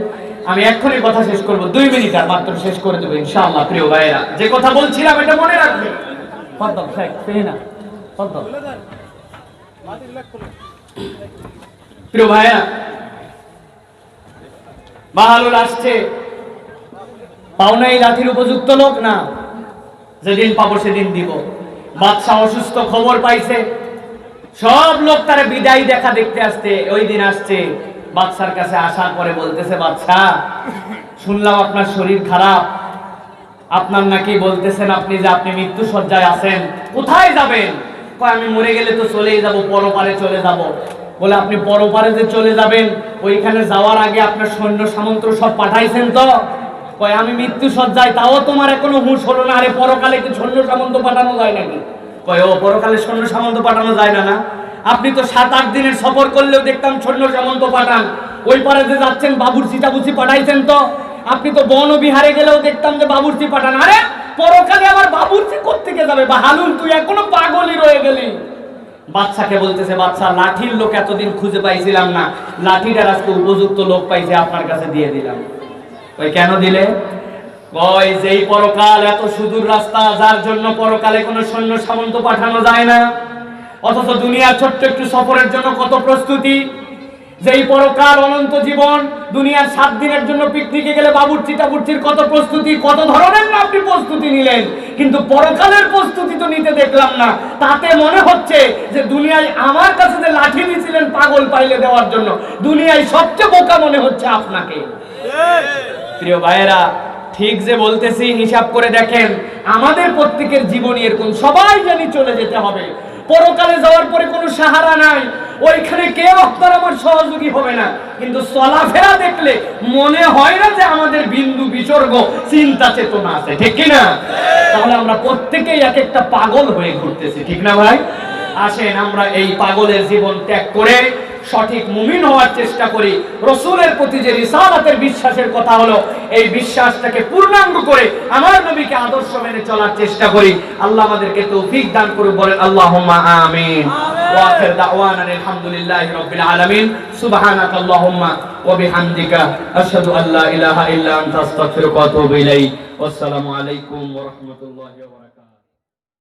আমি এক্ষুনি কথা শেষ করব, 2 মিনিট আর মাত্র শেষ করে দেব ইনশাআল্লাহ। প্রিয় ভাইয়েরা, যে কথা বলছিলাম এটা মনে রাখবেন। ফদল শেখ পেনা, ফদল। প্রিয় ভাইয়েরা, বাহালুল আসছে, পাওনাই লাঠির উপযুক্ত লোক না, যেদিন পাবো সেদিন দিব। বাদশা অসুস্থ, খবর পাইছে, সব লোক তার বিদায় দেখা দেখতে আসতে ওই দিন আসছে। বাদশার কাছে আসার পরে বলতেছে, বাদশা, শুনলাম আপনার শরীর খারাপ, আপনার নাকি বলতেছেন আপনি যে আপনি মৃত্যু শয্যায় আছেন, কোথায় যাবেন? কয় আমি মরে গেলে তো চলেই যাব, পরপারে চলে যাব। বলে আপনি পরপারে যে চলে যাবেন, ওইখানে যাওয়ার আগে আপনার সৈন্য সামন্ত সব পাঠাইছেন তো? কয় আমি মৃত্যু শয্যায়, তাও তোমার এখনো হুঁশ হলো না। আরে পরকালে কি সৈন্য সামন্ত পাঠানো যায় নাকি? কয় ও, পরকালে সৈন্য সামন্ত পাঠানো যায় না? না, আপনি তো 7-8 দিনের সফর করলেও দেখতাম সৈন্য সামন্ত পাঠান। ওই পারে যে যাচ্ছেন বাবুর্চি টাবুর্চি পাঠাইছেন তো? আপনি তো বন বিহারে গেলেও দেখতাম যে বাবুর্চি পাঠান। আরে পরকালে আবার বাবুর্চি কোত্থেকে যাবে? বাহালুল, তুই এখনো পাগলই রয়ে গেলি। বাদশাকে বলতেছে, বাদশা, লাঠির লোক এতদিন খুঁজে পাইছিলাম না, লাঠিটার আজকে উপযুক্ত লোক পাইছে, আপনার কাছে দিয়ে দিলাম। ওই কেন দিলে? কয় যেই পরকাল এত সুদূর রাস্তা, যার জন্য পরকালে কোনো সৈন্য সামন্ত পাঠানো যায় না, অথচ দুনিয়ার ছোট্ট একটু সফরের জন্য কত প্রস্তুতি। যেই পরকাল অনন্ত জীবন, দুনিয়ার 7 দিনের জন্য পিকনিকে গেলে বাবুর্চি টাবুর্চির কত প্রস্তুতি, কত ধরনের না আপনি প্রস্তুতি নিলেন, কিন্তু পরকালের প্রস্তুতি তো নিতে দেখলাম না। তাতে মনে হচ্ছে যে দুনিয়ায় আমার কাছে যে লাঠি দিয়েছিলেন পাগল পাইলে দেওয়ার জন্য, দুনিয়ায় সবচেয়ে বোকা মনে হচ্ছে আপনাকে। প্রিয় ভাইয়েরা, ঠিক যে বলতেছি হিসাব করে দেখেন, আমাদের প্রত্যেকের জীবনী এরকম, সবাই জানি চলে যেতে হবে। পরকালে যাওয়ার পরে কোনো সাহারা নাই, ওইখানে কেউ আপনার আমার সহযোগী হবে না। কিন্তু চলাফেরা দেখলে মনে হয় না যে আমাদের বিন্দু বিসর্গ চিন্তা চেতনা আছে, ঠিক কিনা? তাহলে আমরা প্রত্যেকেই এক একটা পাগল হয়ে ঘুরতেছি, ঠিক না ভাই? আসেন আমরা এই পাগলের জীবন ত্যাগ করে সঠিক মুমিন হওয়ার চেষ্টা করি। রাসূলের প্রতি যে রিসালাতের বিশ্বাসের কথা হলো, এই বিশ্বাসটাকে পূর্ণাঙ্গ করে আমার নবীকে আদর্শ মেনে চলার চেষ্টা করি। আল্লাহ আমাদেরকে তৌফিক দান করুন, বলেন আল্লাহুম্মা আমিন। ওয়া আখির দাওয়ানা আলহামদুলিল্লাহি রাব্বিল আলামিন। সুবহানাকাল্লাহুম্মা ওয়া বিহামদিকা আশহাদু আল্লা ইলাহা ইল্লা আনতা আস্তাগফিরুকা ওয়া আতুবু ইলাইক। ওয়াসসালামু আলাইকুম ওয়া রাহমাতুল্লাহি ওয়া বারাকাতুহু।